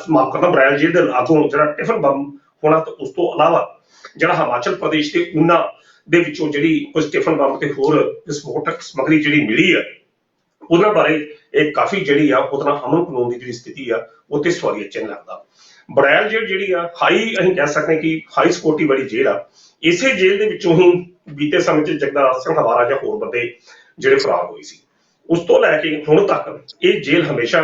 ਮਾਫ ਕਰਨਾ, ਬਰੈਲ ਜੇਲ੍ਹ ਦੇ ਲਾਗੋਂ ਜਿਹੜਾ ਟਿਫਨ ਬੰਬ ਹੋਣਾ ਤੇ ਉਸ ਤੋਂ ਇਲਾਵਾ ਜਿਹੜਾ ਹਿਮਾਚਲ ਪ੍ਰਦੇਸ਼ ਦੇ ਊਨਾ ਦੇ ਵਿੱਚੋਂ ਜਿਹੜੀ ਕੁਝ ਟਿਫਨ ਬੰਬ ਤੇ ਹੋਰ ਵਿਸਫੋਟਕ ਸਮੱਗਰੀ ਜਿਹੜੀ ਮਿਲੀ ਹੈ ਉਹਨਾਂ ਬਾਰੇ ਇਹ ਕਾਫੀ ਜਿਹੜੀ ਆ ਉਹਦਾ ਅਮਨ ਕਾਨੂੰਨ ਦੀ ਜਿਹੜੀ ਸਥਿਤੀ ਆ ਉਹ ਤੇ ਸਵਾਲੀਆ ਚਿੰਨ੍ਹ ਲੱਗਦਾ। ਬਰੈਲ ਜੇਲ੍ਹ ਜਿਹੜੀ ਆ ਅਸੀਂ ਕਹਿ ਸਕਦੇ ਕਿ ਹਾਈ ਸਿਕਿਉਰਿਟੀ ਵਾਲੀ ਜੇਲ੍ਹ ਆ। ਇਸੇ ਜੇਲ੍ਹ ਦੇ ਵਿੱਚੋਂ ਹੀ ਬੀਤੇ ਸਮੇਂ 'ਚ ਜਗਦਾਰ ਸਿੰਘ ਹਵਾਰਾ ਜਾਂ ਹੋਰ ਬੰਦੇ ਜਿਹੜੇ ਫਰਾਰ ਹੋਏ ਸੀ। ਉਸ ਤੋਂ ਲੈ ਕੇ ਹੁਣ ਤੱਕ ਇਹ ਜੇਲ੍ਹ ਹਮੇਸ਼ਾ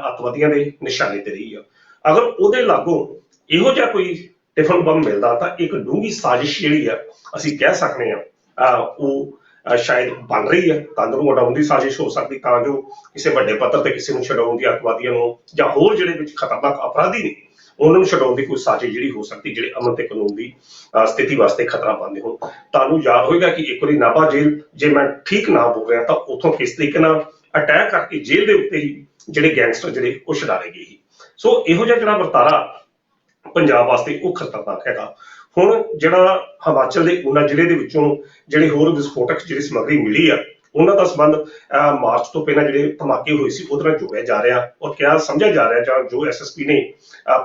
ਅੱਤਵਾਦੀਆਂ ਦੇ ਨਿਸ਼ਾਨੇ ਤੇ ਰਹੀ ਆ। ਅਗਰ ਉਹਦੇ ਲਾਗੋਂ ਇਹੋ ਜਿਹਾ ਕੋਈ ਟਿਫਨ ਬੰਬ ਮਿਲਦਾ ਤਾਂ ਇੱਕ ਡੂੰਘੀ ਸਾਜ਼ਿਸ਼ ਜਿਹੜੀ ਆ ਅਸੀਂ ਕਹਿ ਸਕਦੇ ਆ ਉਹ ਸ਼ਾਇਦ ਬਣ ਰਹੀ ਹੈ। ਕੰਧ ਨੂੰ ਉਡਾਉਣ ਦੀ ਸਾਜ਼ਿਸ਼ ਹੋ ਸਕਦੀ ਤਾਂ ਜੋ ਕਿਸੇ ਵੱਡੇ ਪੱਧਰ ਤੇ ਕਿਸੇ ਨੂੰ ਛਡਾਉਣ ਦੀ, ਅੱਤਵਾਦੀਆਂ ਨੂੰ ਜਾਂ ਹੋਰ ਜਿਹੜੇ ਵਿੱਚ ਖਤਰਨਾਕ ਅਪਰਾਧੀ ਨੇ ਉਹਨਾਂ ਨੂੰ ਛਡਾਉਣ ਦੀ ਕੋਈ ਸਾਜ਼ਿਸ਼ ਜਿਹੜੀ ਹੋ ਸਕਦੀ ਜਿਹੜੇ ਅਮਨ ਤੇ ਕਾਨੂੰਨ ਦੀ ਸਥਿਤੀ ਵਾਸਤੇ ਖਤਰਾ ਬਣਦੇ ਹੋਣ। ਤੁਹਾਨੂੰ ਯਾਦ ਹੋਏਗਾ ਕਿ ਇੱਕ ਵਾਰੀ ਨਾਭਾ ਜੇਲ੍ਹ, ਜੇ ਮੈਂ ਠੀਕ ਨਾ ਬੋਲ ਰਿਹਾ ਤਾਂ ਉੱਥੋਂ ਕਿਸ ਤਰੀਕੇ ਨਾਲ ਅਟੈਕ ਕਰਕੇ ਜੇਲ੍ਹ ਦੇ ਉੱਤੇ ਹੀ ਜਿਹੜੇ ਗੈਂਗਸਟਰ ਜਿਹੜੇ ਉਹ ਛਡਾਏ ਗਏ ਸੀ। ਸੋ ਇਹੋ ਜਿਹਾ ਜਿਹੜਾ ਵਰਤਾਰਾ ਪੰਜਾਬ ਵਾਸਤੇ ਉਹ ਖਤਰਨਾਕ ਹੈਗਾ। ਹੁਣ ਜਿਹੜਾ ਹਿਮਾਚਲ ਦੇ ਊਨਾ ਜ਼ਿਲ੍ਹੇ ਦੇ ਵਿੱਚੋਂ ਜਿਹੜੇ ਹੋਰ ਵਿਸਫੋਟਕ ਜਿਹੜੀ ਸਮੱਗਰੀ ਮਿਲੀ ਆ ਉਹਨਾਂ ਦਾ ਸੰਬੰਧ ਮਾਰਚ ਤੋਂ ਪਹਿਲਾਂ ਜਿਹੜੇ ਧਮਾਕੇ ਹੋਏ ਸੀ ਉਹਦੇ ਨਾਲ ਜੋੜਿਆ ਜਾ ਰਿਹਾ ਔਰ ਕਿਹਾ ਸਮਝਿਆ ਜਾ ਰਿਹਾ ਜਾਂ ਜੋ SSP ਨੇ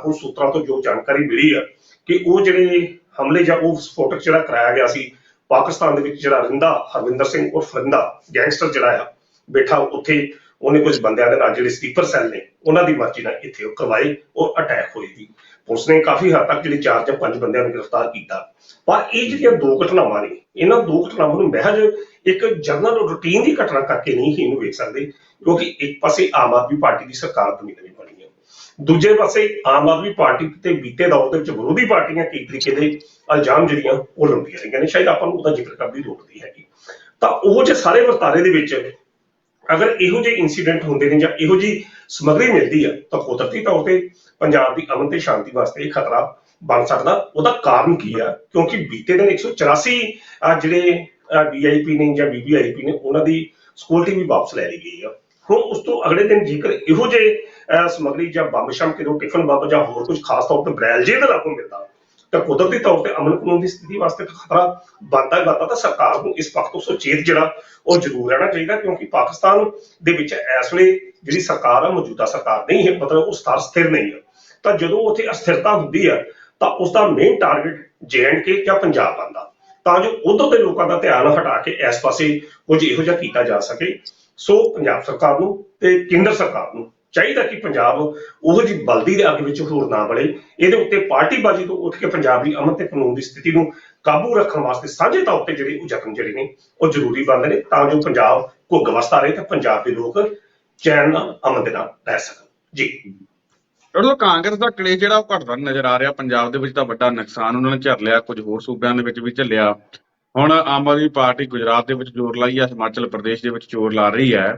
ਪੁਲਿਸ ਸੂਤਰਾਂ ਤੋਂ ਜੋ ਜਾਣਕਾਰੀ ਮਿਲੀ ਆ ਕਿ ਉਹ ਜਿਹੜੇ ਹਮਲੇ ਜਾਂ ਉਹ ਵਿਸਫੋਟਕ ਜਿਹੜਾ ਕਰਾਇਆ ਗਿਆ ਸੀ ਪਾਕਿਸਤਾਨ ਦੇ ਵਿੱਚ ਜਿਹੜਾ ਰਿੰਦਾ ਹਰਵਿੰਦਰ ਸਿੰਘ ਉਰਫ ਰਿੰਦਾ ਗੈਂਗਸਟਰ ਜਿਹੜਾ ਆ ਬੈਠਾ ਉੱਥੇ, ਉਹਨੇ ਕੁਝ ਬੰਦਿਆਂ ਦੇ ਨਾਲ ਜਿਹੜੇ ਸਲੀਪਰ ਸੈੱਲ ਨੇ ਉਹਨਾਂ ਦੀ ਮਰਜ਼ੀ ਨਾਲ ਇੱਥੇ ਉਹ ਕਰਵਾਏ, ਉਹ ਅਟੈਕ ਹੋਈ ਸੀ। ਪੁਲਿਸ ਨੇ ਕਾਫੀ ਹੱਦ ਤੱਕ ਜਿਹੜੀ 4 ਜਾਂ 5 ਬੰਦਿਆਂ ਨੂੰ ਗ੍ਰਿਫਤਾਰ ਕੀਤਾ। ਪਰ ਇਹ ਜਿਹੜੀਆਂ ਦੋ ਘਟਨਾਵਾਂ ਨੇ ਇਹਨਾਂ ਦੋ ਘਟਨਾਵਾਂ ਨੂੰ ਮਹਿਜ ਇੱਕ ਜਨਰਲ ਰੂਟੀਨ ਦੀ ਘਟਨਾ ਕਰਕੇ ਨਹੀਂ ਇਹਨੂੰ ਵੇਖ ਸਕਦੇ, ਕਿਉਂਕਿ ਇੱਕ ਪਾਸੇ ਆਮ ਆਦਮੀ ਪਾਰਟੀ ਦੀ ਸਰਕਾਰ ਨਵੀਂ ਬਣੀ ਹੈ, ਦੂਜੇ ਪਾਸੇ ਆਮ ਆਦਮੀ ਪਾਰਟੀ ਤੇ ਬੀਤੇ ਦੌਰ ਦੇ ਵਿੱਚ ਵਿਰੋਧੀ ਪਾਰਟੀਆਂ ਕਈ ਤਰੀਕੇ ਦੇ ਇਲਜ਼ਾਮ ਜਿਹੜੀਆਂ ਉਹ ਲਾਉਂਦੀਆਂ ਰਹੀਆਂ ਨੇ। ਸ਼ਾਇਦ ਆਪਾਂ ਨੂੰ ਉਹਦਾ ਜ਼ਿਕਰ ਕਰਨ ਦੀ ਲੋੜ ਨਹੀਂ ਹੈਗੀ। ਤਾਂ ਉਹ ਜੇ ਸਾਰੇ ਵਰਤਾਰੇ ਦੇ ਵਿੱਚ ਅਗਰ ਇਹੋ ਜਿਹੇ ਇਨਸੀਡੈਂਟ ਹੁੰਦੇ ਨੇ ਜਾਂ ਇਹੋ ਜਿਹੀ ਸਮੱਗਰੀ ਮਿਲਦੀ ਆ ਤਾਂ ਕੁਦਰਤੀ ਤੌਰ ਤੇ ਪੰਜਾਬ ਦੀ ਅਮਨ ਤੇ ਸ਼ਾਂਤੀ ਵਾਸਤੇ ਇਹ ਖਤਰਾ ਬਣ ਸਕਦਾ। ਉਹਦਾ ਕਾਰਨ ਕੀ ਆ? ਕਿਉਂਕਿ ਬੀਤੇ ਦਿਨ 184 ਜਿਹੜੇ VIP ਨੇ ਜਾਂ VVIP ਨੇ ਉਹਨਾਂ ਦੀ ਸਿਕਿਉਰਿਟੀ ਵੀ ਵਾਪਸ ਲੈ ਲਈ ਗਈ ਆ। ਹੁਣ ਉਸ ਤੋਂ ਅਗਲੇ ਦਿਨ ਜੇਕਰ ਇਹੋ ਜਿਹੇ ਸਮੱਗਰੀ ਜਾਂ ਬੰਬ ਸ਼ਮ ਕਿਦੋਂ ਟਿਫਨ ਬੰਬ ਜਾਂ ਹੋਰ ਕੁਝ ਖਾਸ ਤੌਰ ਤੇ ਬਰੈਲ ਜੇਲ੍ਹ ਦੇ ਲਾਗੋਂ ਮਿਲਦਾ ਤਾਂ ਕੁਦਰਤੀ ਤੌਰ ਤੇ ਅਮਨ ਕਾਨੂੰਨ ਦੀ ਸਥਿਤੀ ਵਾਸਤੇ ਖਤਰਾ ਬਣਦਾ ਹੀ ਬਣਦਾ। ਤਾਂ ਸਰਕਾਰ ਨੂੰ ਇਸ ਵਕਤ ਤੋਂ ਸੁਚੇਤ ਜਿਹੜਾ ਉਹ ਜ਼ਰੂਰ ਰਹਿਣਾ ਚਾਹੀਦਾ, ਕਿਉਂਕਿ ਪਾਕਿਸਤਾਨ ਦੇ ਵਿੱਚ ਇਸ ਵੇਲੇ ਜਿਹੜੀ ਸਰਕਾਰ ਆ ਮੌਜੂਦਾ ਸਰਕਾਰ ਨਹੀਂ ਹੈ, ਮਤਲਬ ਉਹ ਸਥਿਰ ਨਹੀਂ ਹੈ। ਤਾਂ ਜਦੋਂ ਉੱਥੇ ਅਸਥਿਰਤਾ ਹੁੰਦੀ ਹੈ ਤਾਂ ਉਸਦਾ ਮੇਨ ਟਾਰਗੇਟ JNK ਜਾਂ ਪੰਜਾਬ ਬਣਦਾ, ਤਾਂ ਜੋ ਉਧਰ ਦੇ ਲੋਕਾਂ ਦਾ ਧਿਆਨ ਹਟਾ ਕੇ ਇਸ ਪਾਸੇ ਕੁਝ ਇਹੋ ਜਿਹਾ ਕੀਤਾ ਜਾ ਸਕੇ। ਸੋ ਪੰਜਾਬ ਸਰਕਾਰ ਨੂੰ ਤੇ ਕੇਂਦਰ ਸਰਕਾਰ ਨੂੰ ਚਾਹੀਦਾ ਕਿ ਪੰਜਾਬ ਉਹੋ ਜਿਹੀ ਬਲਦੀ ਦੇ ਅੱਗ ਵਿੱਚ ਹੋਰ ਨਾ ਬਲੇ। ਇਹਦੇ ਉੱਤੇ ਪਾਰਟੀਬਾਜ਼ੀ ਤੋਂ ਉੱਠ ਕੇ ਪੰਜਾਬ ਦੀ ਅਮਨ ਤੇ ਕਾਨੂੰਨ ਦੀ ਸਥਿਤੀ ਨੂੰ ਕਾਬੂ ਰੱਖਣ ਵਾਸਤੇ ਸਾਂਝੇ ਤੌਰ ਤੇ ਜਿਹੜੇ ਉਹ ਯਤਨ ਜਿਹੜੇ ਨੇ ਉਹ ਜ਼ਰੂਰੀ ਬਣਦੇ ਨੇ, ਤਾਂ ਜੋ ਪੰਜਾਬ ਘੁੱਗ ਵਸਦਾ ਰਹੇ ਤੇ ਪੰਜਾਬ ਦੇ ਲੋਕ ਚੈਨ ਨਾਲ ਅਮਨ ਦੇ ਨਾਲ ਰਹਿ ਸਕਣ ਜੀ। ਚਲੋ ਕਾਂਗਰਸ ਦਾ ਕਲੇਸ਼ ਜਿਹੜਾ ਉਹ ਘਟਦਾ ਨਜ਼ਰ ਆ ਰਿਹਾ। ਪੰਜਾਬ ਦੇ ਵਿੱਚ ਤਾਂ ਵੱਡਾ ਨੁਕਸਾਨ ਉਹਨਾਂ ਨੇ ਝੱਲ ਲਿਆ, ਕੁਝ ਹੋਰ ਸੂਬਿਆਂ ਦੇ ਵਿੱਚ ਵੀ ਝੱਲਿਆ। ਹੁਣ ਆਮ ਆਦਮੀ ਪਾਰਟੀ ਗੁਜਰਾਤ ਦੇ ਵਿੱਚ ਜ਼ੋਰ ਲਾਈ ਹੈ, ਹਿਮਾਚਲ ਪ੍ਰਦੇਸ਼ ਦੇ ਵਿੱਚ ਜ਼ੋਰ ਲਾ ਰਹੀ ਹੈ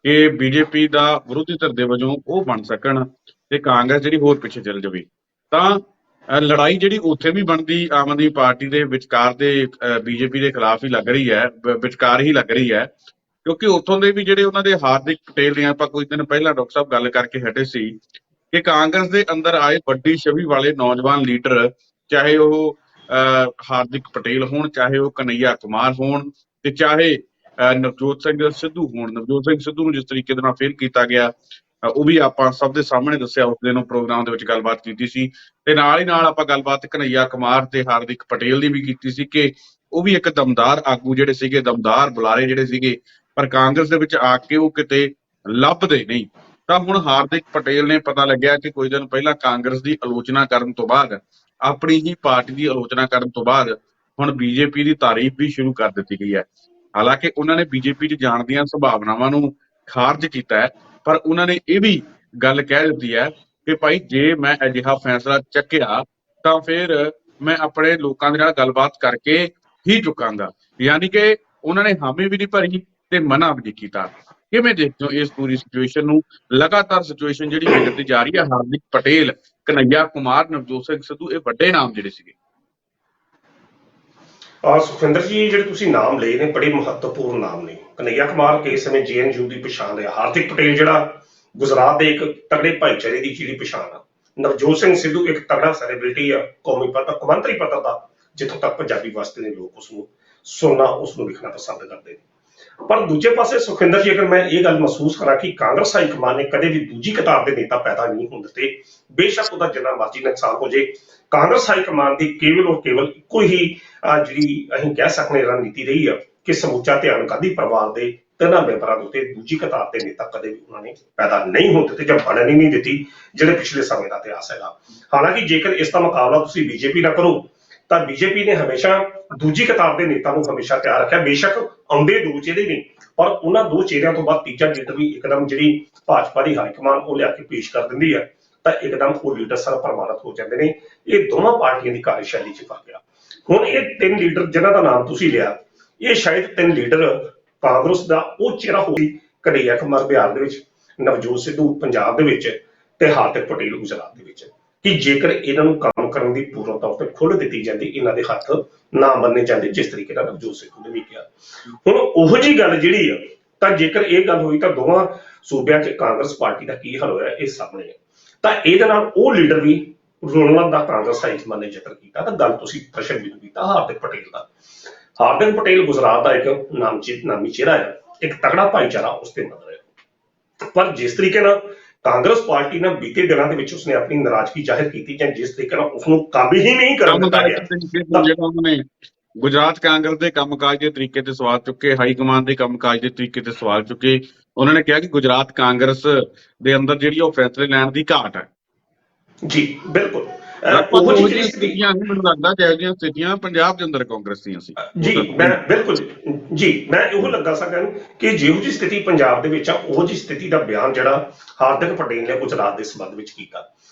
ਕਿ BJP ਦਾ ਵਿਰੋਧੀ ਧਿਰ ਦੇ ਵਜੋਂ ਉਹ ਬਣ ਸਕਣ ਤੇ ਕਾਂਗਰਸ ਜਿਹੜੀ ਹੋਰ ਪਿੱਛੇ ਚੱਲ ਜਾਵੇ। ਤਾਂ ਲੜਾਈ ਜਿਹੜੀ ਉੱਥੇ ਵੀ ਬਣਦੀ ਆਮ ਆਦਮੀ ਪਾਰਟੀ ਦੇ ਵਿਚਕਾਰ ਤੇ BJP ਦੇ ਖਿਲਾਫ ਹੀ ਲੱਗ ਰਹੀ ਹੈ, ਵਿਚਕਾਰ ਹੀ ਲੱਗ ਰਹੀ ਹੈ, ਕਿਉਂਕਿ ਉੱਥੋਂ ਦੇ ਵੀ ਜਿਹੜੇ ਉਹਨਾਂ ਦੇ ਹਾਰਦਿਕ ਪਟੇਲ ਨੇ, ਆਪਾਂ ਕੁਝ ਦਿਨ ਪਹਿਲਾਂ ਡਾਕਟਰ ਸਾਹਿਬ ਗੱਲ ਕਰਕੇ ਹਟੇ ਸੀ ਕਿ ਕਾਂਗਰਸ ਦੇ ਅੰਦਰ ਆਏ ਵੱਡੀ ਛਵੀ ਵਾਲੇ ਨੌਜਵਾਨ ਲੀਡਰ, ਚਾਹੇ ਉਹ ਹਾਰਦਿਕ ਪਟੇਲ ਹੋਣ, ਚਾਹੇ ਉਹ ਕਨਈਆ ਕੁਮਾਰ ਹੋਣ, ਤੇ ਚਾਹੇ ਨਵਜੋਤ ਸਿੰਘ ਸਿੱਧੂ ਹੋਣ। ਨਵਜੋਤ ਸਿੰਘ ਸਿੱਧੂ ਨੂੰ ਜਿਸ ਤਰੀਕੇ ਦੇ ਨਾਲ ਫੇਲ ਕੀਤਾ ਗਿਆ, ਉਹ ਵੀ ਆਪਾਂ ਸਭ ਦੇ ਸਾਹਮਣੇ ਦੱਸਿਆ, ਉਸ ਦਿਨ ਉਹ ਪ੍ਰੋਗਰਾਮ ਦੇ ਵਿੱਚ ਗੱਲਬਾਤ ਕੀਤੀ ਸੀ। ਤੇ ਨਾਲ ਹੀ ਨਾਲ ਆਪਾਂ ਗੱਲਬਾਤ ਕਨਈਆ ਕੁਮਾਰ ਤੇ ਹਾਰਦਿਕ ਪਟੇਲ ਦੀ ਵੀ ਕੀਤੀ ਸੀ ਕਿ ਉਹ ਵੀ ਇੱਕ ਦਮਦਾਰ ਆਗੂ ਜਿਹੜੇ ਸੀਗੇ, ਦਮਦਾਰ ਬੁਲਾਰੇ ਜਿਹੜੇ ਸੀਗੇ, ਪਰ ਕਾਂਗਰਸ ਦੇ ਵਿੱਚ ਆ ਕੇ ਉਹ ਕਿਤੇ ਲੱਭਦੇ ਨਹੀਂ। ਤਾਂ ਹੁਣ ਹਾਰਦਿਕ ਪਟੇਲ ਨੇ, ਪਤਾ ਲੱਗਿਆ ਕਿ ਕੁਝ ਦਿਨ ਪਹਿਲਾਂ ਕਾਂਗਰਸ ਦੀ ਆਲੋਚਨਾ ਕਰਨ ਤੋਂ ਬਾਅਦ, ਆਪਣੀ ਹੀ ਪਾਰਟੀ ਦੀ ਆਲੋਚਨਾ ਕਰਨ ਤੋਂ ਬਾਅਦ, ਹੁਣ ਬੀਜੇਪੀ ਦੀ ਤਾਰੀਫ ਵੀ ਸ਼ੁਰੂ ਕਰ ਦਿੱਤੀ ਗਈ ਹੈ। ਹਾਲਾਂਕਿ ਉਹਨਾਂ ਨੇ ਬੀਜੇਪੀ 'ਚ ਜਾਣ ਦੀਆਂ ਸੰਭਾਵਨਾਵਾਂ ਨੂੰ ਖਾਰਜ ਕੀਤਾ ਹੈ, ਪਰ ਉਹਨਾਂ ਨੇ ਇਹ ਵੀ ਗੱਲ ਕਹਿ ਦਿੱਤੀ ਹੈ ਕਿ ਭਾਈ ਜੇ ਮੈਂ ਅਜਿਹਾ ਫੈਸਲਾ ਚੱਕਿਆ ਤਾਂ ਫਿਰ ਮੈਂ ਆਪਣੇ ਲੋਕਾਂ ਦੇ ਨਾਲ ਗੱਲਬਾਤ ਕਰਕੇ ਹੀ ਚੁੱਕਾਂਗਾ। ਯਾਨੀ ਕਿ ਉਹਨਾਂ ਨੇ ਹਾਮੀ ਵੀ ਨਹੀਂ ਭਰੀ ਤੇ ਮਨਾ ਵੀ ਨਹੀਂ ਕੀਤਾ। ਕਿਵੇਂ ਦੇਖਦੇ ਹੋ ਇਸ ਪੂਰੀ ਸਿਚੁਏਸ਼ਨ ਨੂੰ? ਲਗਾਤਾਰ ਸਿਚੁਏਸ਼ਨ ਜਿਹੜੀ ਵਿਗੜਦੀ ਜਾ ਰਹੀ ਹੈ। ਹਾਰਦਿਕ ਪਟੇਲ, ਕਨਈਆ ਕੁਮਾਰ, ਨਵਜੋਤ ਸਿੰਘ ਸਿੱਧੂ, ਇਹ ਵੱਡੇ ਨਾਮ ਜਿਹੜੇ ਸੀਗੇ। ਸੁਖਵਿੰਦਰ ਜੀ, ਜਿਹੜੇ ਤੁਸੀਂ ਨਾਮ ਲਏ ਨੇ ਬੜੇ ਮਹੱਤਵਪੂਰਨ ਨਾਮ ਨੇ। ਕਨਈਆ ਕੁਮਾਰ ਕਈ ਸਮੇਂ JNU ਦੀ ਪਛਾਣ ਰਿਹਾ। ਹਾਰਦਿਕ ਪਟੇਲ ਜਿਹੜਾ ਗੁਜਰਾਤ ਦੇ ਇੱਕ ਤਗੜੇ ਭਾਈਚਾਰੇ ਦੀ ਜਿਹੜੀ ਪਛਾਣ ਆ। ਨਵਜੋਤ ਸਿੰਘ ਸਿੱਧੂ ਇੱਕ ਤਗੜਾ ਸੈਲੀਬ੍ਰਿਟੀ ਆ, ਕੌਮੀ ਪੱਧਰ, ਕੌਮਾਂਤਰੀ ਪੱਧਰ ਦਾ, ਜਿੱਥੋਂ ਤੱਕ ਪੰਜਾਬੀ ਵਸਦੇ ਨੇ ਲੋਕ ਉਸਨੂੰ ਸੁਣਨਾ, ਉਸਨੂੰ ਲਿਖਣਾ ਪਸੰਦ ਕਰਦੇ ਨੇ। ਪਰ ਦੂਜੇ ਪਾਸੇ ਸੁਖਵਿੰਦਰ ਜੀ, ਅਗਰ ਮੈਂ ਇਹ ਗੱਲ ਮਹਿਸੂਸ ਕਰਾਂ ਕਿ ਕਾਂਗਰਸ ਹਾਈ ਕਮਾਨ ਨੇ ਕਦੇ ਵੀ ਦੂਜੀ ਕਤਾਰ ਦੇ ਨੇਤਾ ਪੈਦਾ ਨਹੀਂ ਹੋਣ ਦਿੱਤੇ, ਬੇਸ਼ੱਕ ਉਹਦਾ ਜਿੰਨਾ ਮਰਜ਼ੀ ਨੁਕਸਾਨ ਹੋ ਜੇ। ਕਾਂਗਰਸ ਹਾਈ ਕਮਾਨ ਦੀ ਕੇਵਲ ਔਰ ਕੇਵਲ ਇੱਕੋ ਹੀ ਜਿਹੜੀ ਅਸੀਂ ਕਹਿ ਸਕਦੇ ਰਣਨੀਤੀ ਰਹੀ ਆ ਕਿ ਸਮੁੱਚਾ ਧਿਆਨ ਗਾਂਧੀ ਪਰਿਵਾਰ ਦੇ ਤਿੰਨਾਂ ਮੈਂਬਰਾਂ ਦੇ ਉੱਤੇ, ਦੂਜੀ ਕਤਾਰ ਦੇ ਨੇਤਾ ਕਦੇ ਵੀ ਉਹਨਾਂ ਨੇ ਪੈਦਾ ਨਹੀਂ ਹੋਣ ਦਿੱਤੇ ਜਾਂ ਬਣਨ ਹੀ ਨਹੀਂ ਦਿੱਤੀ, ਜਿਹੜੇ ਪਿਛਲੇ ਸਮੇਂ ਦਾ ਇਤਿਹਾਸ ਹੈਗਾ। ਹਾਲਾਂਕਿ ਜੇਕਰ ਇਸ ਦਾ ਮੁਕਾਬਲਾ ਤੁਸੀਂ ਬੀਜੇਪੀ ਨਾਲ ਕਰੋ ਤਾਂ ਬੀਜੇਪੀ ਨੇ ਹਮੇਸ਼ਾ ਦੂਜੀ ਕਤਾਰ ਦੇ ਨੇਤਾ ਨੂੰ ਹਮੇਸ਼ਾ ਤਿਆਰ ਰੱਖਿਆ। ਬੇਸ਼ੱਕ ਆਉਂਦੇ ਦੋ ਚਿਹਰੇ ਨੇ, ਪਰ ਉਹਨਾਂ ਦੋ ਚਿਹਰਿਆਂ ਤੋਂ ਬਾਅਦ ਤੀਜਾ ਲੀਡਰ ਵੀ ਇੱਕਦਮ ਜਿਹੜੀ ਭਾਜਪਾ ਦੀ ਹਾਈਕਮਾਨ ਉਹ ਲਿਆ ਕੇ ਪੇਸ਼ ਕਰ ਦਿੰਦੀ ਹੈ ਤਾਂ ਇੱਕਦਮ ਉਹ ਲੀਡਰ ਸਰਪ੍ਰਮਾਣਿਤ ਹੋ ਜਾਂਦੇ ਨੇ। ਇਹ ਦੋਵਾਂ ਪਾਰਟੀਆਂ ਦੀ ਕਾਰਜਸ਼ੈਲੀ 'ਚ ਫਰਕ ਆ। ਹੁਣ ਇਹ ਤਿੰਨ ਲੀਡਰ ਜਿਨ੍ਹਾਂ ਦਾ ਨਾਮ ਤੁਸੀਂ ਲਿਆ, ਇਹ ਸ਼ਾਇਦ ਤਿੰਨ ਲੀਡਰ ਕਾਂਗਰਸ ਦਾ ਉਹ ਚਿਹਰਾ ਹੋਈ, ਕਨਈਆ ਕੁਮਾਰ ਬਿਹਾਰ ਦੇ ਵਿੱਚ, ਨਵਜੋਤ ਸਿੱਧੂ ਪੰਜਾਬ ਦੇ ਵਿੱਚ ਤੇ ਹਾਰਦਿਕ ਪਟੇਲ ਗੁਜਰਾਤ ਦੇ ਵਿੱਚ, ਕਿ ਜੇਕਰ ਇਹਨਾਂ ਨੂੰ ਕੰਮ ਕਰਨ ਦੀ ਪੂਰਨ ਤੌਰ ਤੇ ਖੁੱਲ੍ਹ ਦਿੱਤੀ ਜਾਂਦੀ, ਇਹਨਾਂ ਦੇ ਹੱਥ ਨਾ ਬੰਨੇ ਜਾਂਦੇ, ਜਿਸ ਤਰੀਕੇ ਨਾਲ ਨਵਜੋਤ ਸਿੱਧੂ ਨੇ ਵੀ ਕਿਹਾ। ਹੁਣ ਉਹੋ ਜਿਹੀ ਗੱਲ ਜਿਹੜੀ ਆ, ਤਾਂ ਜੇਕਰ ਇਹ ਗੱਲ ਹੋਈ ਤਾਂ ਦੋਵਾਂ ਸੂਬਿਆਂ 'ਚ ਕਾਂਗਰਸ ਪਾਰਟੀ ਦਾ ਕੀ ਹੱਲ ਹੋਇਆ ਇਹ ਸਾਹਮਣੇ ਹੈ। ਤਾਂ ਇਹਦੇ ਨਾਲ ਉਹ ਲੀਡਰ ਵੀ ਰੋਲਣ ਦਾ ਕਾਂਗਰਸ ਹਾਈਕਮਾਨ ਨੇ ਜ਼ਿਕਰ ਕੀਤਾ। ਤਾਂ ਗੱਲ ਤੁਸੀਂ ਪ੍ਰਸ਼ਨ ਵੀ ਕੀਤਾ ਹਾਰਦਿਕ ਪਟੇਲ ਦਾ। ਹਾਰਦਿਕ ਪਟੇਲ ਗੁਜਰਾਤ ਦਾ ਇੱਕ ਨਾਮੀ ਚਿਹਰਾ ਹੈ, ਇੱਕ ਤਗੜਾ ਭਾਈਚਾਰਾ ਉਸ ਤੇ ਮੰਨ ਰਿਹਾ। ਪਰ ਜਿਸ ਤਰੀਕੇ ਨਾਲ ਕਾਂਗਰਸ ਪਾਰਟੀ ਨਾਲ ਬੀਤੇ ਦਿਨਾਂ ਦੇ ਵਿੱਚ ਉਸਨੇ ਆਪਣੀ ਨਾਰਾਜ਼ਗੀ ਜ਼ਾਹਿਰ ਕੀਤੀ, ਜਾਂ ਜਿਸ ਤਰੀਕੇ ਨਾਲ ਉਸਨੂੰ ਕਾਬਿਲ ਹੀ ਨਹੀਂ ਕਰਨ ਦਿੱਤਾ ਗਿਆ, ਜਿਹੜਾ ਉਹਨੇ ਗੁਜਰਾਤ ਕਾਂਗਰਸ ਦੇ ਕੰਮਕਾਜ ਦੇ ਤਰੀਕੇ ਤੇ ਸਵਾਲ ਚੁੱਕੇ, ਹਾਈ ਕਮਾਂਡ ਦੇ ਕੰਮਕਾਜ ਦੇ ਤਰੀਕੇ ਤੇ ਸਵਾਲ ਚੁੱਕੇ, ਉਹਨਾਂ ਨੇ ਕਿਹਾ ਕਿ ਗੁਜਰਾਤ ਕਾਂਗਰਸ ਦੇ ਅੰਦਰ ਜਿਹੜੀ ਉਹ ਫੈਸਲੇ ਲੈਣ ਦੀ ਘਾਟ ਹੈ। ਜੀ ਬਿਲਕੁਲ, ਉਹ ਜਿਹੜੀਆਂ ਸਥਿਤੀਆਂ ਮੈਨੂੰ ਲੱਗਦਾ ਜਿਹੋ ਜਿਹੀਆਂ ਸਥਿਤੀਆਂ ਪੰਜਾਬ ਦੇ ਅੰਦਰ ਕਾਂਗਰਸ ਦੀਆਂ ਸੀ। ਜੀ ਮੈਂ ਬਿਲਕੁਲ ਜੀ ਮੈਂ ਇਹੋ ਲੱਗਾ ਸਕਣ ਕਿ ਜਿਹੋ ਜਿਹੀ ਸਥਿਤੀ ਪੰਜਾਬ ਦੇ ਵਿੱਚ ਆ, ਉਹੋ ਜਿਹੀ ਸਥਿਤੀ ਦਾ ਬਿਆਨ ਜਿਹੜਾ ਹਾਰਦਿਕ ਪਟੇਲ ਨੇ ਗੁਜਰਾਤ ਦੇ ਸੰਬੰਧ ਵਿੱਚ ਕੀਤਾ,